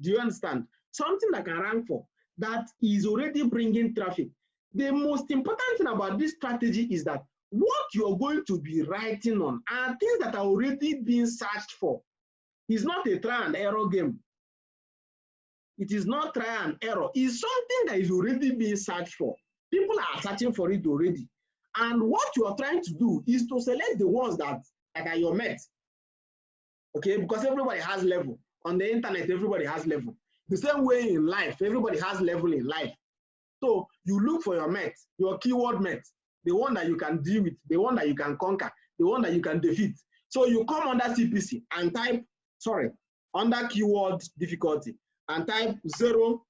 Do you understand? Something I can rank for that is already bringing traffic. The most important thing about this strategy is that what you're going to be writing on are things that are already being searched for. It's not a try and error game. It is not try and error. It's something that is already being searched for. People are searching for it already. And what you are trying to do is to select the ones that are your mates. Okay, because everybody has level. On the internet, everybody has level. The same way in life, everybody has level in life. So you look for your mate, your keyword mate, the one that you can deal with, the one that you can conquer, the one that you can defeat. So you come under CPC and type, under keyword difficulty, and type 0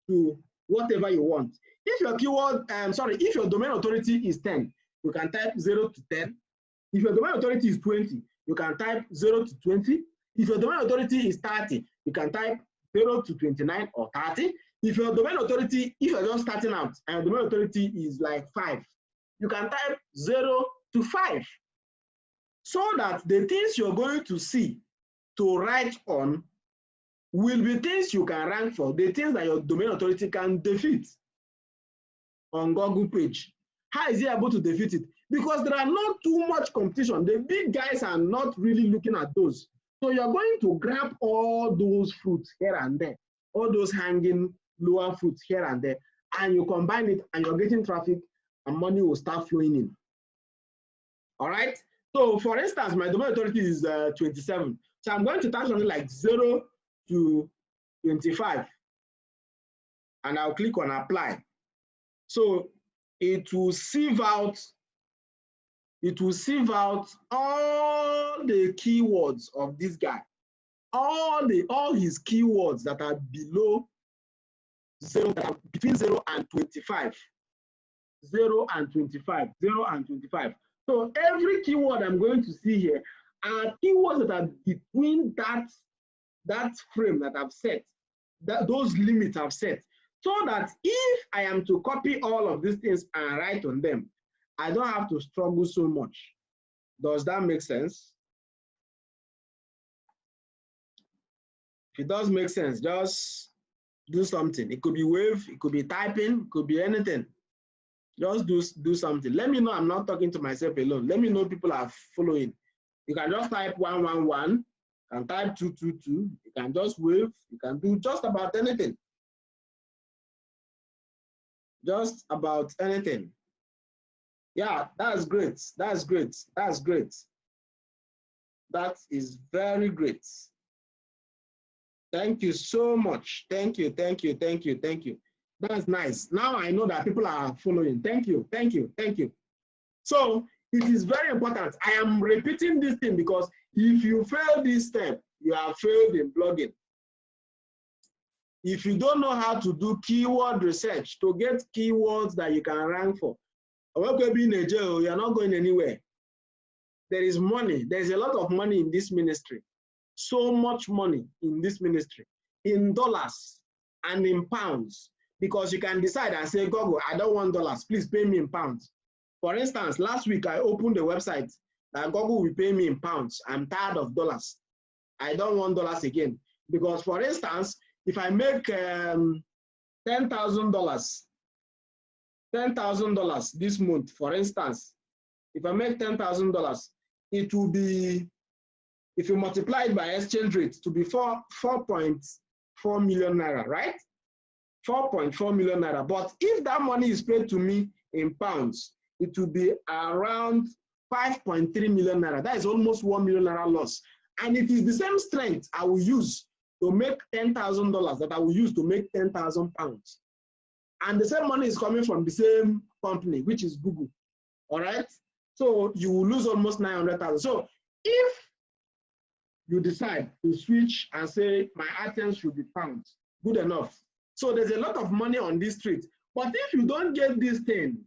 to whatever you want. If your keyword, if your domain authority is 10, you can type 0 to 10. If your domain authority is 20, you can type 0 to 20. If your domain authority is 30, you can type 0 to 29 or 30. If your domain authority, if you're just starting out and domain authority is like 5, you can type 0 to 5. So that the things you're going to see to write on will be things you can rank for, the things that your domain authority can defeat on Google page. How is he able to defeat it? Because there are not too much competition. The big guys are not really looking at those. So you're going to grab all those fruits here and there, all those hanging lower fruits here and there, and you combine it and you're getting traffic and money will start flowing in. All right. So for instance, my domain authority is 27. So I'm going to type something like 0 to 25 and I'll click on apply. So it will sieve out all the keywords of this guy, all his keywords that are below 0, that are between 0 and 25. 0 and 25, 0 and 25. So every keyword I'm going to see here are keywords that are between that frame that I've set, those limits I've set, so that if I am to copy all of these things and write on them, I don't have to struggle so much. Does that make sense? If it does make sense, just do something. It could be wave, it could be typing, it could be anything. Just do something. Let me know I'm not talking to myself alone. Let me know people are following. You can just type 111, you can type 222, you can just wave, you can do just about anything. Just about anything. Yeah, that's great. That's great. That's great. That is very great. Thank you so much. Thank you, thank you, thank you, thank you. That's nice. Now I know that people are following. Thank you, thank you, thank you. So it is very important. I am repeating this thing because if you fail this step, you have failed in blogging. If you don't know how to do keyword research to get keywords that you can rank for, you're not going anywhere. There is money. There's a lot of money in this ministry. So much money in this ministry, in dollars and in pounds, because you can decide and say, Google, I don't want dollars, please pay me in pounds. For instance, last week I opened a website that Google will pay me in pounds. I'm tired of dollars. I don't want dollars again. Because for instance, if I make $10,000 this month, for instance, if I make $10,000, it will be, if you multiply it by exchange rate, to be 4.4 million naira, right? 4.4 million naira. But if that money is paid to me in pounds, it will be around 5.3 million naira. That is almost 1 million naira loss. And it is the same strength I will use to make $10,000 that I will use to make 10,000 pounds. And the same money is coming from the same company, which is Google. All right? So you will lose almost 900,000. So if you decide to switch and say my AdSense should be pounds, good enough. So there's a lot of money on this street. But if you don't get this thing,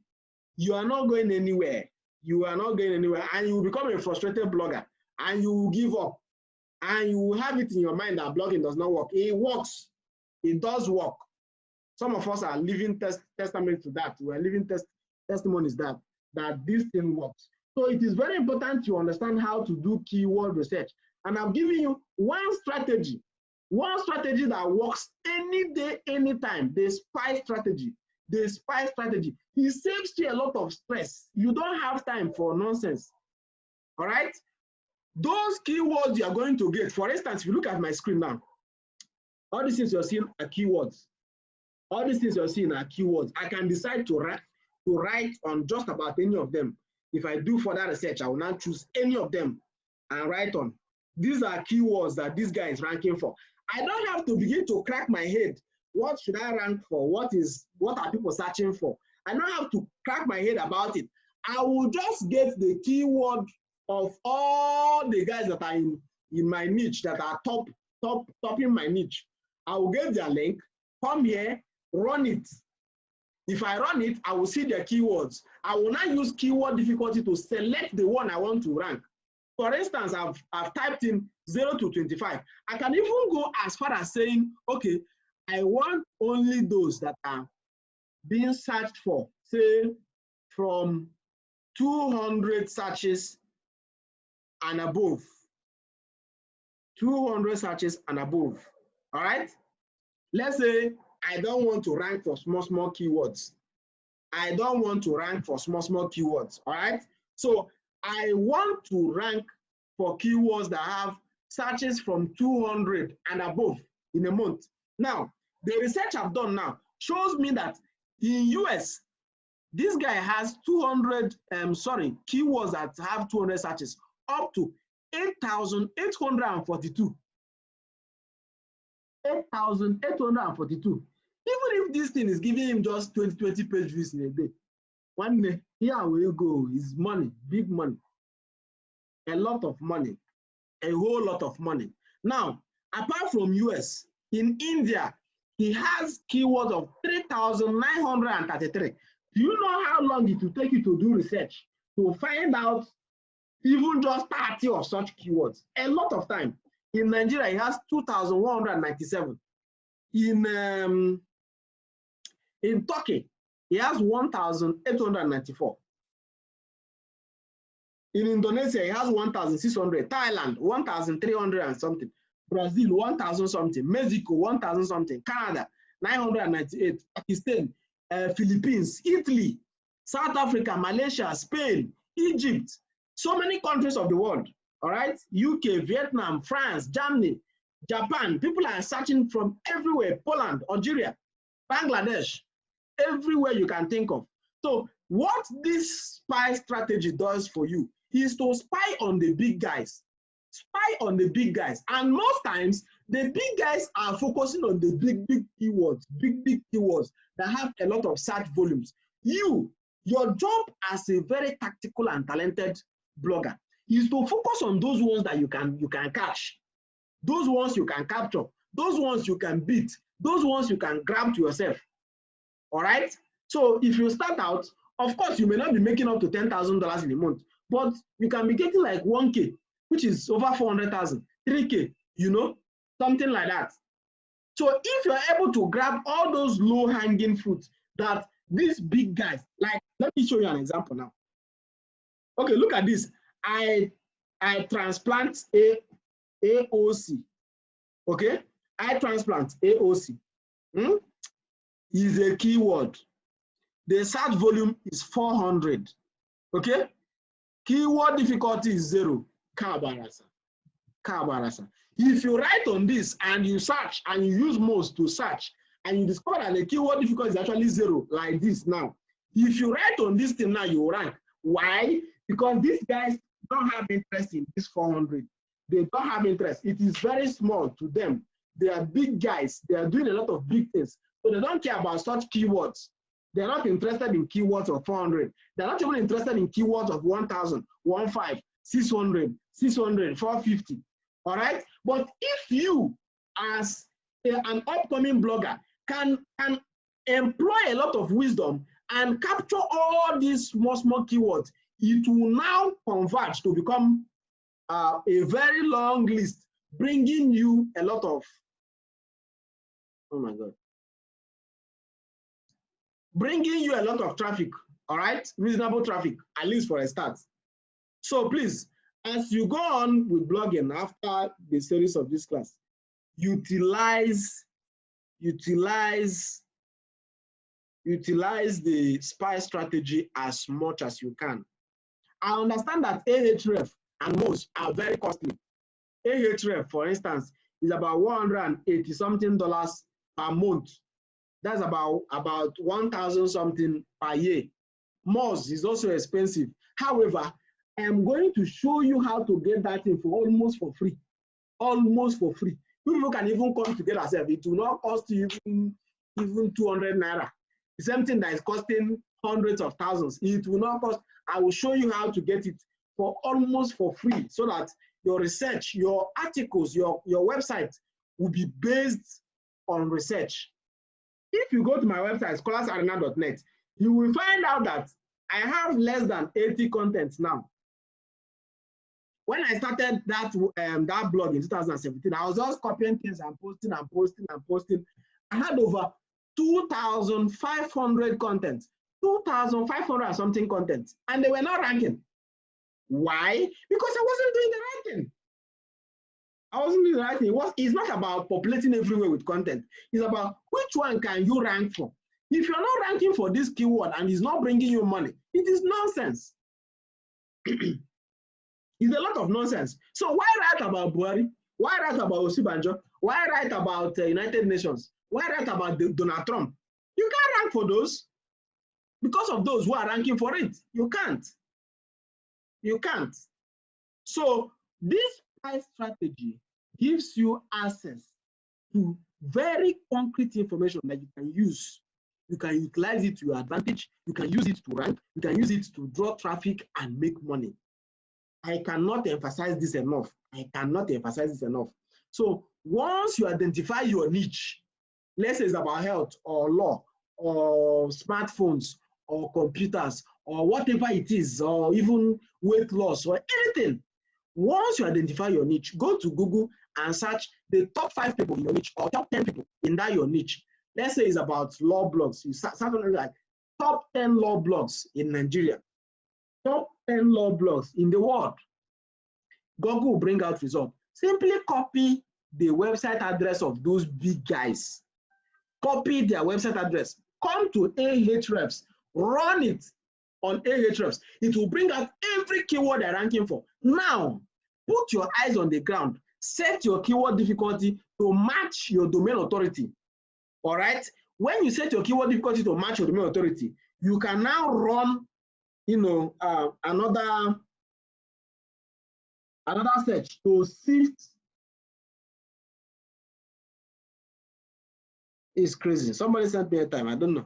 you are not going anywhere. You are not going anywhere, and you will become a frustrated blogger, and you will give up, and you will have it in your mind that blogging does not work. It works. It does work. Some of us are living testaments to that. We are living testimonies that this thing works. So it is very important to understand how to do keyword research. And I'm giving you one strategy that works any day, anytime. The SPY strategy. The SPY strategy. It saves you a lot of stress. You don't have time for nonsense. All right? Those keywords you are going to get, for instance, if you look at my screen now, all these things you're seeing are keywords. All these things you're seeing are keywords. I can decide to write on just about any of them. If I do further research, I will now choose any of them and write on. These are keywords that this guy is ranking for. I don't have to begin to crack my head. What should I rank for? What are people searching for? I don't have to crack my head about it. I will just get the keyword of all the guys that are in my niche, that are topping my niche. I will get their link, come here, run it. If I run it, I will see the keywords. I will now use keyword difficulty to select the one I want to rank. For instance, I've typed in 0 to 25. I can even go as far as saying, okay, I want only those that are being searched for, say, from 200 searches and above. 200 searches and above. All right? Let's say I don't want to rank for small keywords. I don't want to rank for small keywords. All right? So I want to rank for keywords that have searches from 200 and above in a month. Now, the research I've done now shows me that in US, this guy has keywords that have 200 searches, up to 8,842. 8,842. Even if this thing is giving him just 20 page views in a day, one day, here we go, is money, big money, a lot of money, a whole lot of money. Now, apart from US, in India, he has keywords of 3,933. Do you know how long it will take you to do research to find out even just 30 of such keywords? A lot of time. In Nigeria, he has 2,197. In Turkey, he has 1,894. In Indonesia, he has 1,600. Thailand, 1,300 and something. Brazil, 1,000 something. Mexico, 1,000 something. Canada, 998. Pakistan, Philippines, Italy, South Africa, Malaysia, Spain, Egypt. So many countries of the world. All right? UK, Vietnam, France, Germany, Japan. People are searching from everywhere. Poland, Algeria, Bangladesh, everywhere you can think of. So what this spy strategy does for you is to spy on the big guys. Spy on the big guys. And most times, the big guys are focusing on the big keywords, big keywords that have a lot of search volumes. Your job as a very tactical and talented blogger is to focus on those ones that you can catch, those ones you can capture, those ones you can beat, those ones you can grab to yourself. All right? So if you start out, of course, you may not be making up to $10,000 in a month, but you can be getting like 1K, which is over 400,000, 3K, you know, something like that. So if you're able to grab all those low-hanging fruits that these big guys, like, let me show you an example now. Okay, look at this. I transplant AOC. Okay, I transplant AOC. Is a keyword. The search volume is 400. Okay, keyword difficulty is 0. Kabarasa. If you write on this and you search and you use most to search and you discover that the keyword difficulty is actually 0, like this now. If you write on this thing now, you rank. Why? Because these guys don't have interest in this 400. They don't have interest. It is very small to them. They are big guys. They are doing a lot of big things. So they don't care about such keywords. They're not interested in keywords of 400. They're not even interested in keywords of 1,000, 1,500, 600, 600, 450. All right? But if you, as an upcoming blogger, can employ a lot of wisdom and capture all these small keywords, it will now converge to become a very long list, bringing you a lot of, oh my God, bringing you a lot of traffic, all right? Reasonable traffic, at least for a start. So please, as you go on with blogging after the series of this class, utilize the spy strategy as much as you can. I understand that Ahref and most are very costly. Ahref, for instance, is about $180 something per month. That's about 1,000 something per year. Moz is also expensive. However, I am going to show you how to get that thing for almost for free. Almost for free. People can even come together themselves. It will not cost you even 200 naira. The same thing that is costing hundreds of thousands. It will not cost. I will show you how to get it for almost for free, so that your research, your articles, your website will be based on research. If you go to my website, scholarsarena.net, you will find out that I have less than 80 contents now. When I started that blog in 2017, I was just copying things and posting and posting and posting. I had over 2,500 contents, 2,500 something contents, and they were not ranking. Why? Because I wasn't doing the right thing. I wasn't doing the right thing. It's not about populating everywhere with content. It's about which one can you rank for. If you're not ranking for this keyword and it's not bringing you money, it is nonsense. It's a lot of nonsense. So why write about Buhari? Why write about Osibanjo? Why write about United Nations? Why write about Donald Trump? You can't rank for those because of those who are ranking for it. You can't. You can't. So this price strategy gives you access to very concrete information that you can use. You can utilize it to your advantage. You can use it to rank. You can use it to draw traffic and make money. I cannot emphasize this enough. I cannot emphasize this enough. So once you identify your niche, let's say it's about health or law or smartphones or computers or whatever it is, or even weight loss or anything, once you identify your niche, go to Google and search the top 5 people in your niche or top 10 people in that your niche. Let's say it's about law blogs. You start something like top 10 law blogs in Nigeria, top 10 law blogs in the world. Google will bring out results. Simply copy the website address of those big guys. Copy their website address. Come to Ahrefs. Run it on Ahrefs. It will bring out every keyword they're ranking for. Now, put your eyes on the ground. Set your keyword difficulty to match your domain authority. All right? When you set your keyword difficulty to match your domain authority, you can now run, another search to sift. It's crazy. Somebody sent me a time. I don't know.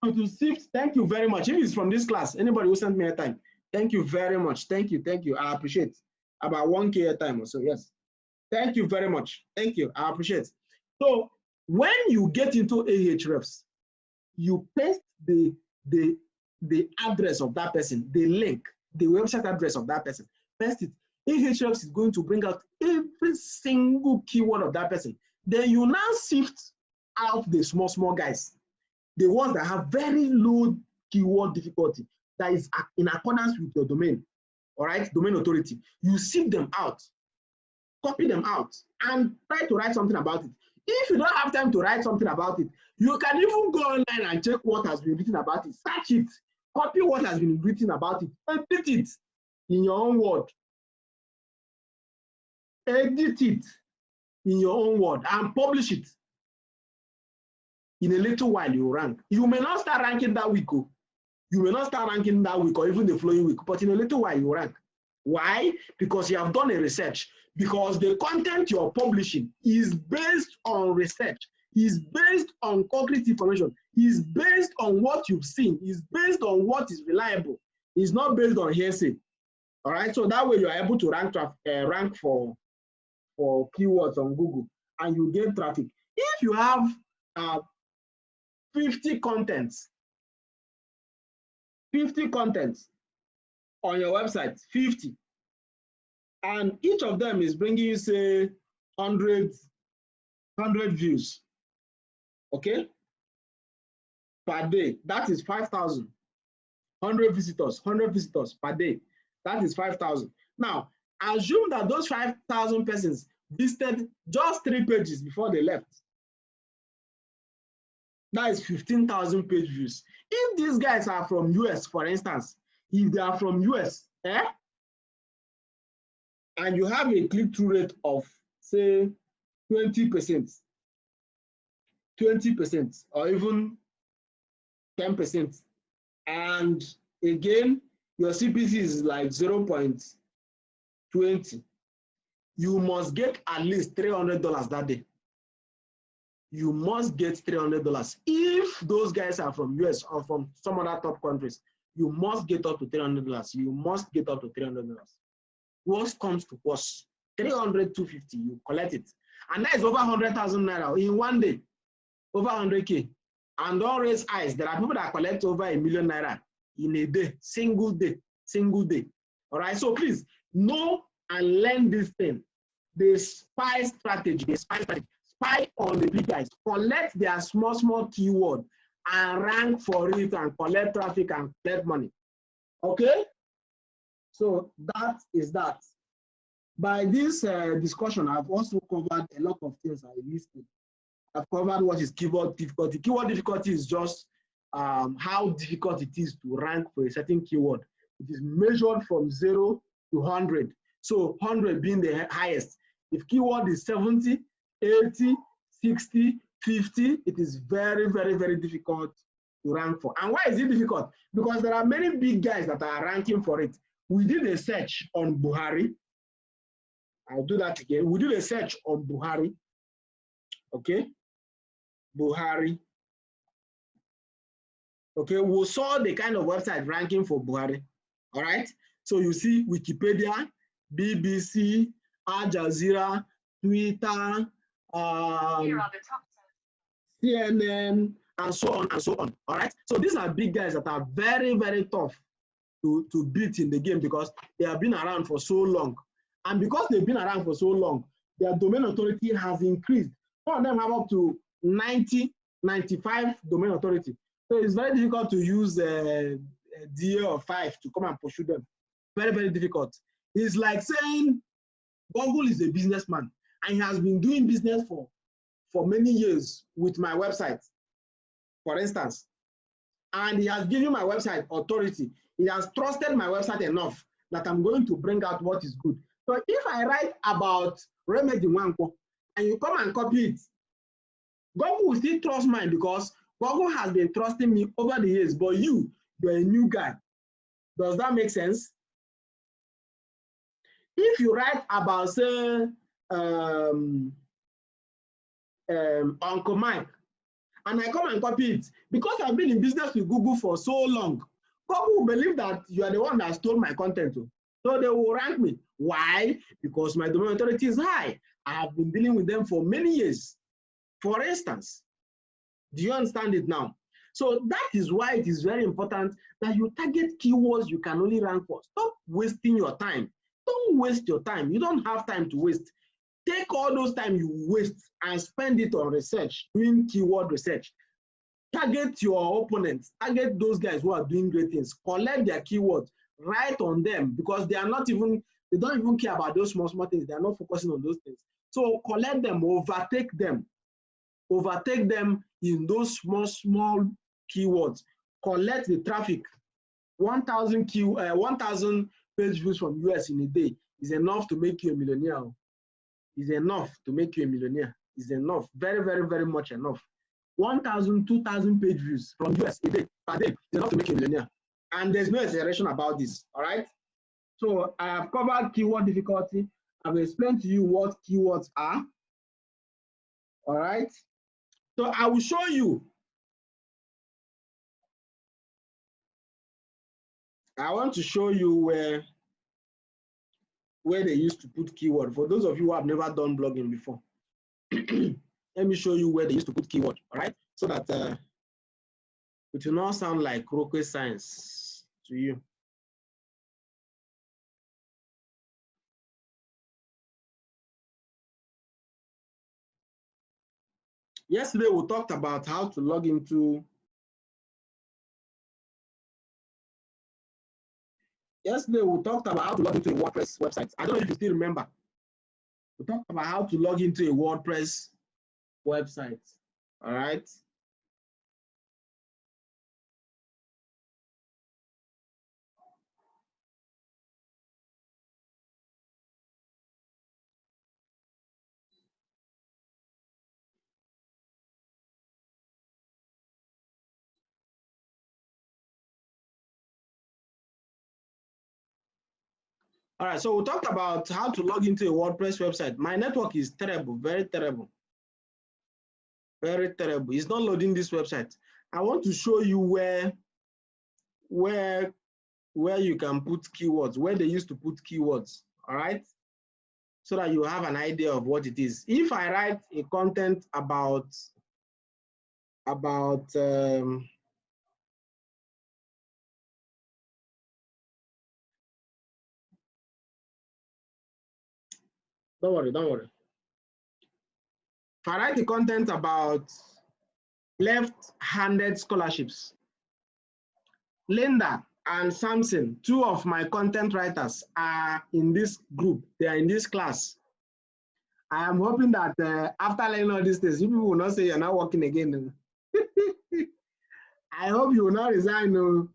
So to sift, thank you very much. If it's from this class, anybody who sent me a time, thank you very much. Thank you. Thank you. I appreciate about 1K a time or so. Yes. Thank you very much. Thank you. I appreciate. So when you get into Ahrefs, you paste the address of that person, the link, the website address of that person. Paste it. Ahrefs is going to bring out every single keyword of that person. Then you now sift out the small guys, the ones that have very low keyword difficulty that is in accordance with your domain, all right, domain authority. You sift them out, copy them out, and try to write something about it. If you don't have time to write something about it, you can even go online and check what has been written about it. Search it, copy what has been written about it, edit it in your own word. Edit it in your own word and publish it. In a little while, you rank. You may not start ranking that week. You may not start ranking that week or even the following week, but in a little while, you rank. Why? Because you have done a research. Because the content you're publishing is based on research, is based on concrete information, is based on what you've seen, is based on what is reliable. It's not based on hearsay. All right. So that way you are able to rank for keywords on Google, and you get traffic. If you have 50 contents on your website, 50, and each of them is bringing you, say, 100 views, okay, per day. That is 5,000. 100 visitors per day. That is 5,000. Now, assume that those 5,000 persons visited just 3 pages before they left. That is 15,000 page views. If these guys are from US, for instance, if they are from US, and you have a click-through rate of, say, 20%, or even 10%, and again, your CPC is like 0.20, you must get at least $300 that day. You must get $300. If those guys are from US or from some other top countries, you must get up to $300. You must get up to $300. Worst comes to worst, 300, 250, you collect it. And that is over 100,000 naira in one day. over 100K, and don't raise eyes. There are people that collect over $1 million in a day, single day. All right, so please know and learn this thing. The spy strategy, spy on the big guys, collect their small keyword and rank for it and collect traffic and collect money. Okay, so that is that. By this discussion, I've also covered a lot of things I listed. I've covered what is keyword difficulty. Keyword difficulty is just how difficult it is to rank for a certain keyword. It is measured from 0 to 100. So 100 being the highest. If keyword is 70, 80, 60, 50, it is very, very, very difficult to rank for. And why is it difficult? Because there are many big guys that are ranking for it. We did a search on Buhari. I'll do that again. We did a search on Buhari. Okay, Buhari. Okay, we saw the kind of website ranking for Buhari. All right, so you see Wikipedia, BBC, Al Jazeera, Twitter, CNN, and so on and so on. All right, so these are big guys that are very, very tough to beat in the game because they have been around for so long. And because they've been around for so long, their domain authority has increased. Some of them have up to 90, 95 domain authority. So it's very difficult to use a DA of 5 to come and pursue them. Very, very difficult. It's like saying Google is a businessman and he has been doing business for many years with my website, for instance. And he has given my website authority. He has trusted my website enough that I'm going to bring out what is good. So if I write about Remedy Nwankwo and you come and copy it, Google will still trust mine because Google has been trusting me over the years, but you're a new guy. Does that make sense? If you write about, say, Uncle Mike, and I come and copy it, because I've been in business with Google for so long, Google will believe that you are the one that stole my content. So they will rank me. Why? Because my domain authority is high. I have been dealing with them for many years. For instance, do you understand it now? So that is why it is very important that you target keywords you can only rank for. Stop wasting your time. Don't waste your time. You don't have time to waste. Take all those time you waste and spend it on research, doing keyword research. Target your opponents. Target those guys who are doing great things. Collect their keywords. Write on them because they don't even care about those small things. They are not focusing on those things. So collect them, overtake them in those small keywords. Collect the traffic. 1,000 page views from US in a day is enough to make you a millionaire. Is enough to make you a millionaire. Is enough. Very, very, very much enough. 1,000, 2,000 page views from US a day per day is enough to make you a millionaire. And there's no exaggeration about this. All right. So I have covered keyword difficulty. I've explained to you what keywords are. All right. So I will show you. I want to show you where they used to put keyword. For those of you who have never done blogging before, let me show you where they used to put keyword. All right. So that it will not sound like rocket science to you. Yesterday, we talked about how to log into. Yesterday, we talked about how to log into a WordPress website. I don't know if you still remember. We talked about how to log into a WordPress website. All right. All right, so we talked about how to log into a WordPress website. My network is terrible, very terrible. Very terrible. It's not loading this website. I want to show you where you can put keywords, where they used to put keywords, all right? So that you have an idea of what it is. If I write a content about about don't worry, don't worry. If I write the content about left-handed scholarships, Linda and Samson, two of my content writers, are in this group. They are in this class. I am hoping that after learning all these things, you people will not say you're not working again. I hope you will not resign. No.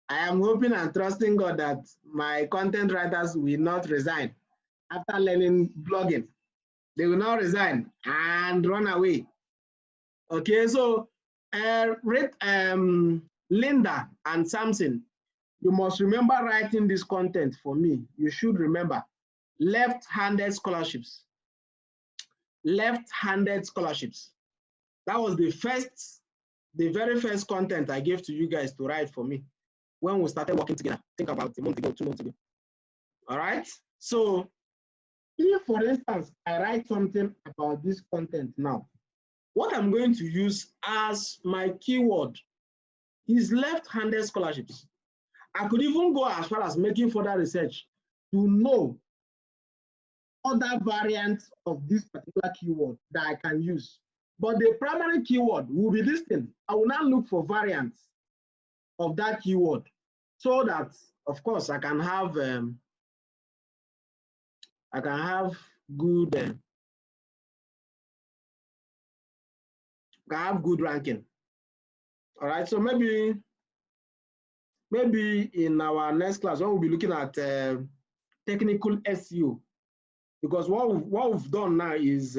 I am hoping and trusting God that my content writers will not resign after learning blogging. They will not resign and run away. Okay, so Linda and Samson, you must remember writing this content for me. You should remember left-handed scholarships. Left-handed scholarships. That was the very first content I gave to you guys to write for me when we started working together. Think about a month ago, 2 months ago. All right. So if, for instance, I write something about this content now, what I'm going to use as my keyword is left-handed scholarships. I could even go as far as making further research to know other variants of this particular keyword that I can use. But the primary keyword will be this thing. I will now look for variants of that keyword so that, of course, I can have good ranking. All right, so maybe in our next class, when we'll be looking at technical SEO, because what we've done now is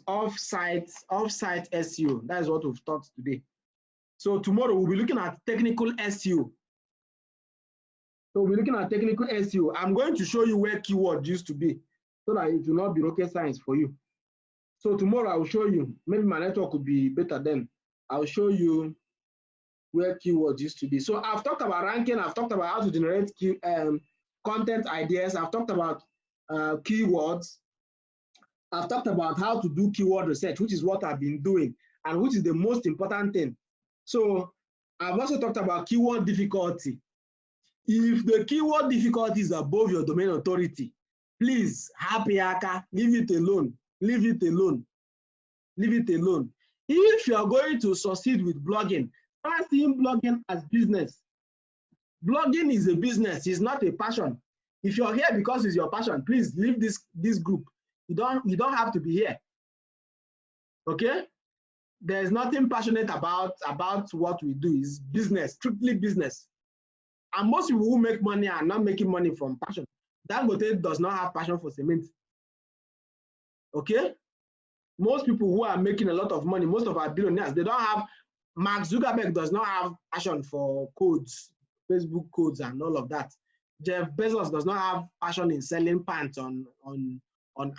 off-site SEO. That is what we've taught today. So tomorrow we'll be looking at technical SEO. So we'll be looking at technical SEO. I'm going to show you where keyword used to be so that it will not be rocket science for you. So tomorrow I will show you. Maybe my network could be better then. I'll show you where keywords used to be. So I've talked about ranking. I've talked about how to generate content ideas. I've talked about keywords. I've talked about how to do keyword research, which is what I've been doing and which is the most important thing. So I've also talked about keyword difficulty. If the keyword difficulty is above your domain authority, please, happy hacker, leave it alone. Leave it alone. Leave it alone. If you are going to succeed with blogging, start seeing blogging as business. Blogging is a business, it's not a passion. If you're here because it's your passion, please leave this group. You don't have to be here. Okay? There's nothing passionate about what we do. It's business, strictly business. And most people who make money are not making money from passion. Dangote does not have passion for cement. Okay? Most people who are making a lot of money, most of our billionaires, they don't have, Mark Zuckerberg does not have passion for codes, Facebook codes and all of that. Jeff Bezos does not have passion in selling pants on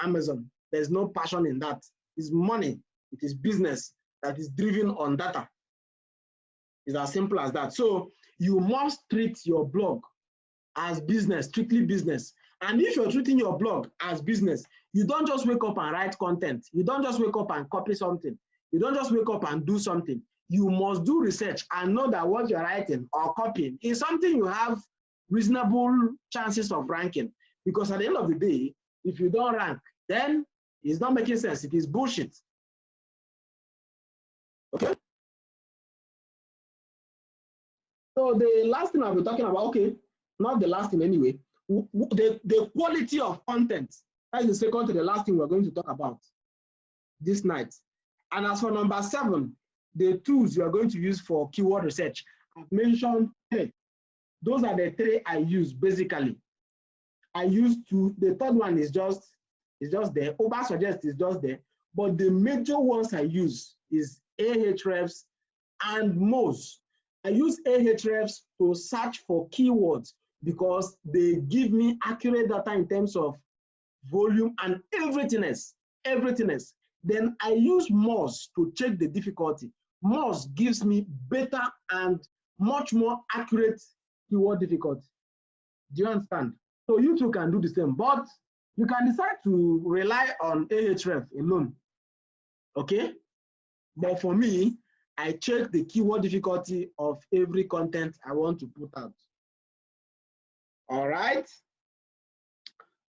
Amazon. There's no passion in that. It's money. It is business that is driven on data. It's as simple as that. So you must treat your blog as business, strictly business. And if you're treating your blog as business, you don't just wake up and write content. You don't just wake up and copy something. You don't just wake up and do something. You must do research and know that what you're writing or copying is something you have reasonable chances of ranking. Because at the end of the day, if you don't rank, then it's not making sense. It is bullshit. Okay? So the last thing I'll be talking about, okay, not the last thing anyway, the quality of content. That is the second to the last thing we're going to talk about this night. And as for number 7, the tools you are going to use for keyword research, I've mentioned 3. Those are the 3 I use basically. I use 2. The third one is just there. Oversuggest is just there. But the major ones I use is Ahrefs and Moz. I use Ahrefs to search for keywords because they give me accurate data in terms of volume and everything else. Then I use Moz to check the difficulty. Moz gives me better and much more accurate keyword difficulty. Do you understand? So you too can do the same, but You can decide to rely on Ahref alone, okay? But for me, I check the keyword difficulty of every content I want to put out. All right?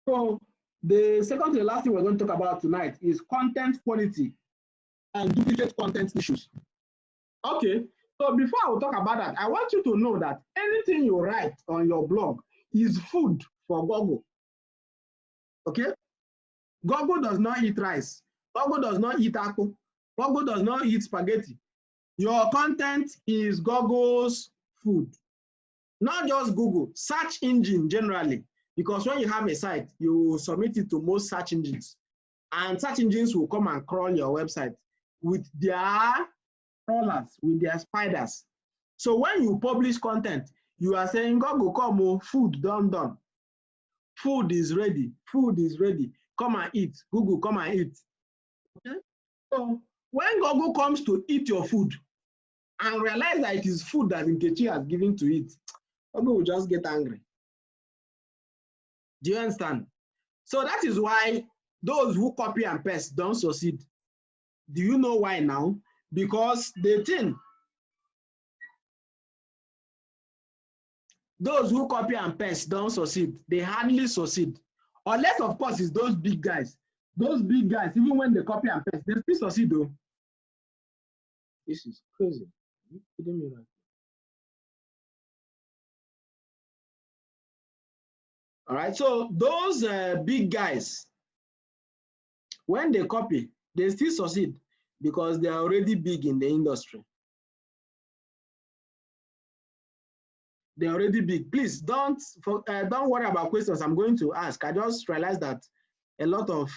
So the second to the last thing we're going to talk about tonight is content quality and duplicate content issues. Okay, so before I will talk about that, I want you to know that anything you write on your blog is food for Google. Okay? Google does not eat rice. Google does not eat apple. Google does not eat spaghetti. Your content is Google's food. Not just Google, search engine generally. Because when you have a site, you submit it to most search engines. And search engines will come and crawl your website with their crawlers, with their spiders. So when you publish content, you are saying, Google, come, food done. Food is ready. Food is ready. Come and eat. Google, come and eat. Okay? So when Google comes to eat your food and realize that it is food that Nkechi has given to it, Google will just get angry. Do you understand? So that is why those who copy and paste don't succeed. Do you know why now? Because they think those who copy and paste don't succeed. They hardly succeed. Unless, of course, it's those big guys. Those big guys, even when they copy and paste, they still succeed though. This is crazy. Are you kidding me right? All right, so those big guys, when they copy, they still succeed because they are already big in the industry. They're already big. Please don't worry about questions I'm going to ask. I just realized that a lot of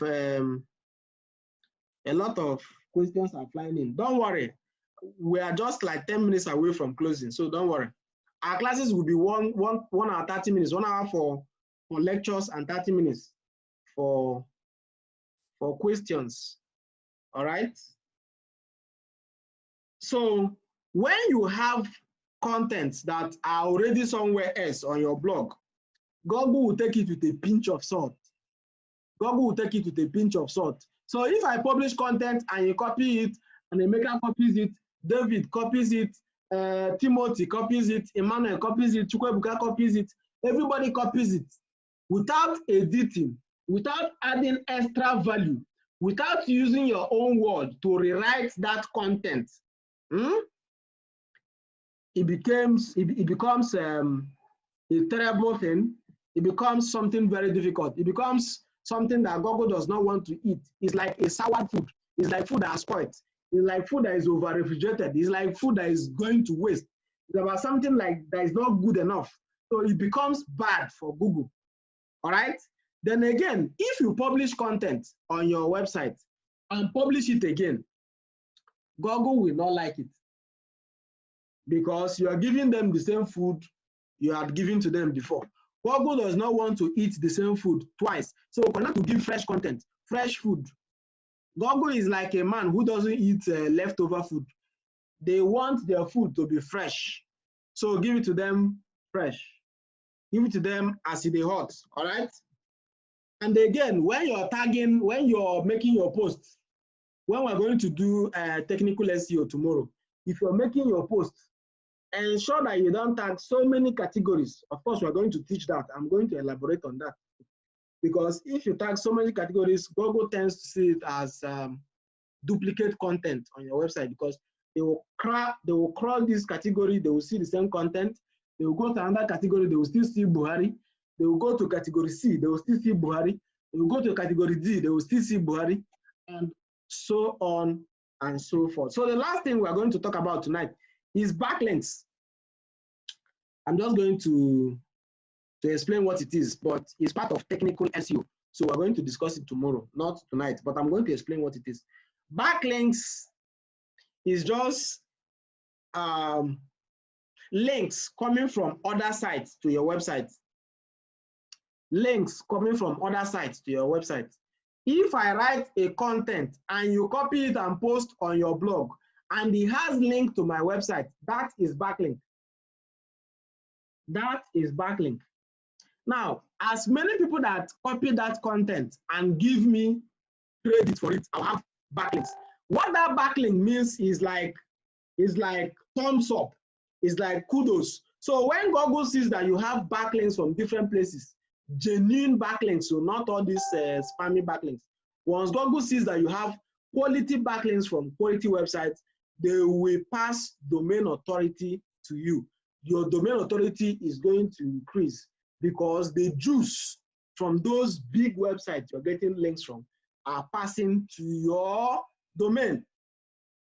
questions are flying in. Don't worry. We are just like 10 minutes away from closing, so don't worry. Our classes will be 1 hour 30 minutes, 1 hour for lectures and 30 minutes for questions. All right. So when you have contents that are already somewhere else on your blog, Google will take it with a pinch of salt. Google will take it with a pinch of salt. So if I publish content and you copy it, and Emeka copies it, David copies it, Timothy copies it, Emmanuel copies it, Chukwuebuka copies it, everybody copies it without editing, without adding extra value, without using your own word to rewrite that content. It becomes a terrible thing. It becomes something very difficult. It becomes something that Google does not want to eat. It's like a sour food. It's like food that has spoiled. It's like food that is over refrigerated. It's like food that is going to waste. It's about something like that is not good enough. So it becomes bad for Google. All right. Then again, if you publish content on your website and publish it again, Google will not like it, because you are giving them the same food you had given to them before. Google does not want to eat the same food twice. So we cannot to give fresh content, fresh food. Google is like a man who doesn't eat leftover food. They want their food to be fresh. So give it to them fresh. Give it to them as it is hot, all right? And again, when you're tagging, when you're making your posts, when we're going to do technical SEO tomorrow, if you're making your posts, ensure that you don't tag so many categories. Of course, we're going to teach that. I'm going to elaborate on that. Because if you tag so many categories, Google tends to see it as duplicate content on your website, because they will crawl this category, they will see the same content. They will go to another category, they will still see Buhari. They will go to category C, they will still see Buhari. They will go to category D, they will still see Buhari, and so on and so forth. So the last thing we're going to talk about tonight is backlinks. I'm just going to explain what it is, but it's part of technical SEO. So we're going to discuss it tomorrow, not tonight, but I'm going to explain what it is. Backlinks is just links coming from other sites to your website. Links coming from other sites to your website. If I write a content and you copy it and post on your blog, and it has link to my website, that is backlink. That is backlink. Now, as many people that copy that content and give me credit for it, I'll have backlinks. What that backlink means is like thumbs up, it's like kudos. So when Google sees that you have backlinks from different places, genuine backlinks, so not all these spammy backlinks. Once Google sees that you have quality backlinks from quality websites, they will pass domain authority to you. Your domain authority is going to increase because the juice from those big websites you're getting links from are passing to your domain.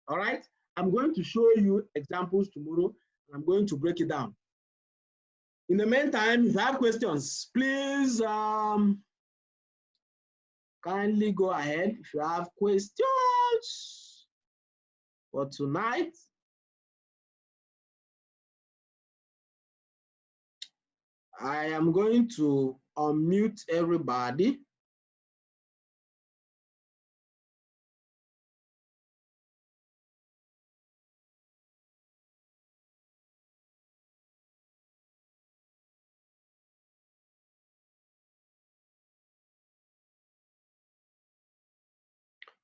All right? I'm going to show you examples tomorrow. I'm going to break it down. In the meantime, if you have questions, please kindly go ahead. If you have questions for tonight, I am going to unmute everybody.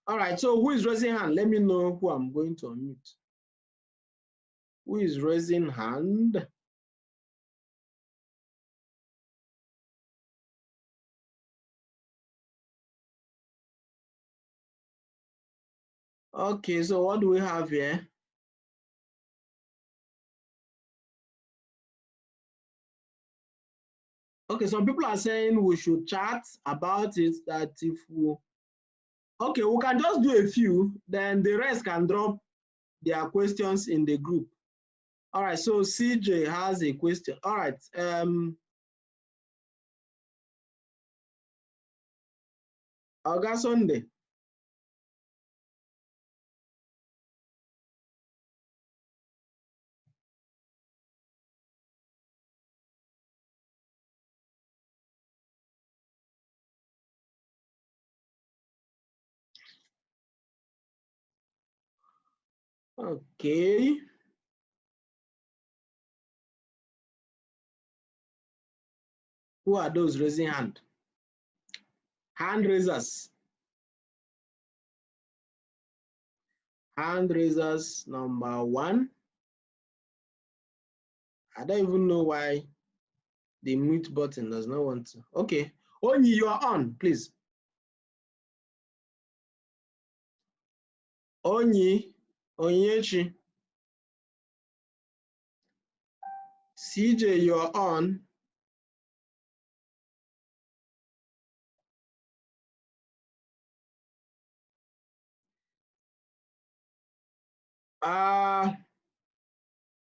All right, so who is raising hand? Let me know who I'm going to unmute. Who is raising hand? Okay, so what do we have here? Okay, some people are saying we should chat about it, that if we, okay, we can just do a few, then the rest can drop their questions in the group. All right, so CJ has a question. All right, Oga Sunday. Okay. Who are those raising hand? Hand raisers. Hand raisers number 1. I don't even know why the mute button does not want to. Okay. Onyi, you are on, please. Onyi, Onyechi. CJ, you are on.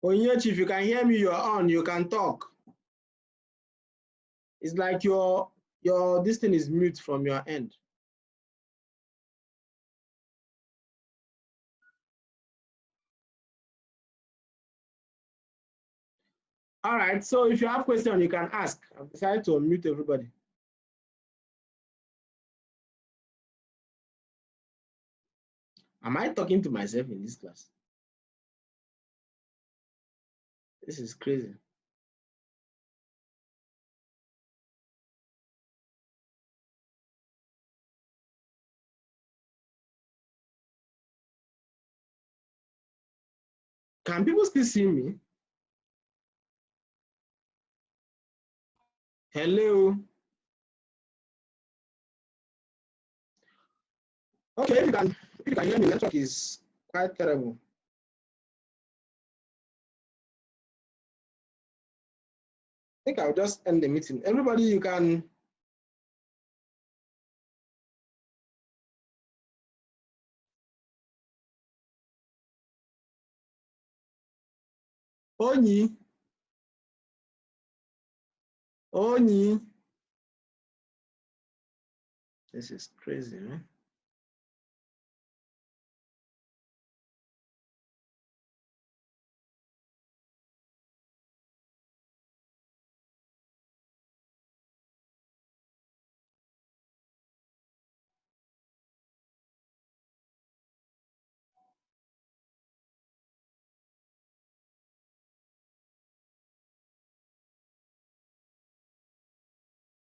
Onyechi, if you can hear me, you are on. You can talk. It's like your this thing is mute from your end. All right, so if you have questions, you can ask. I've decided to unmute everybody. Am I talking to myself in this class? This is crazy. Can people still see me? Hello. Okay, if you can hear me, network is quite terrible. I think I'll just end the meeting. Everybody, you can. Onyi. Onyi. This is crazy, man.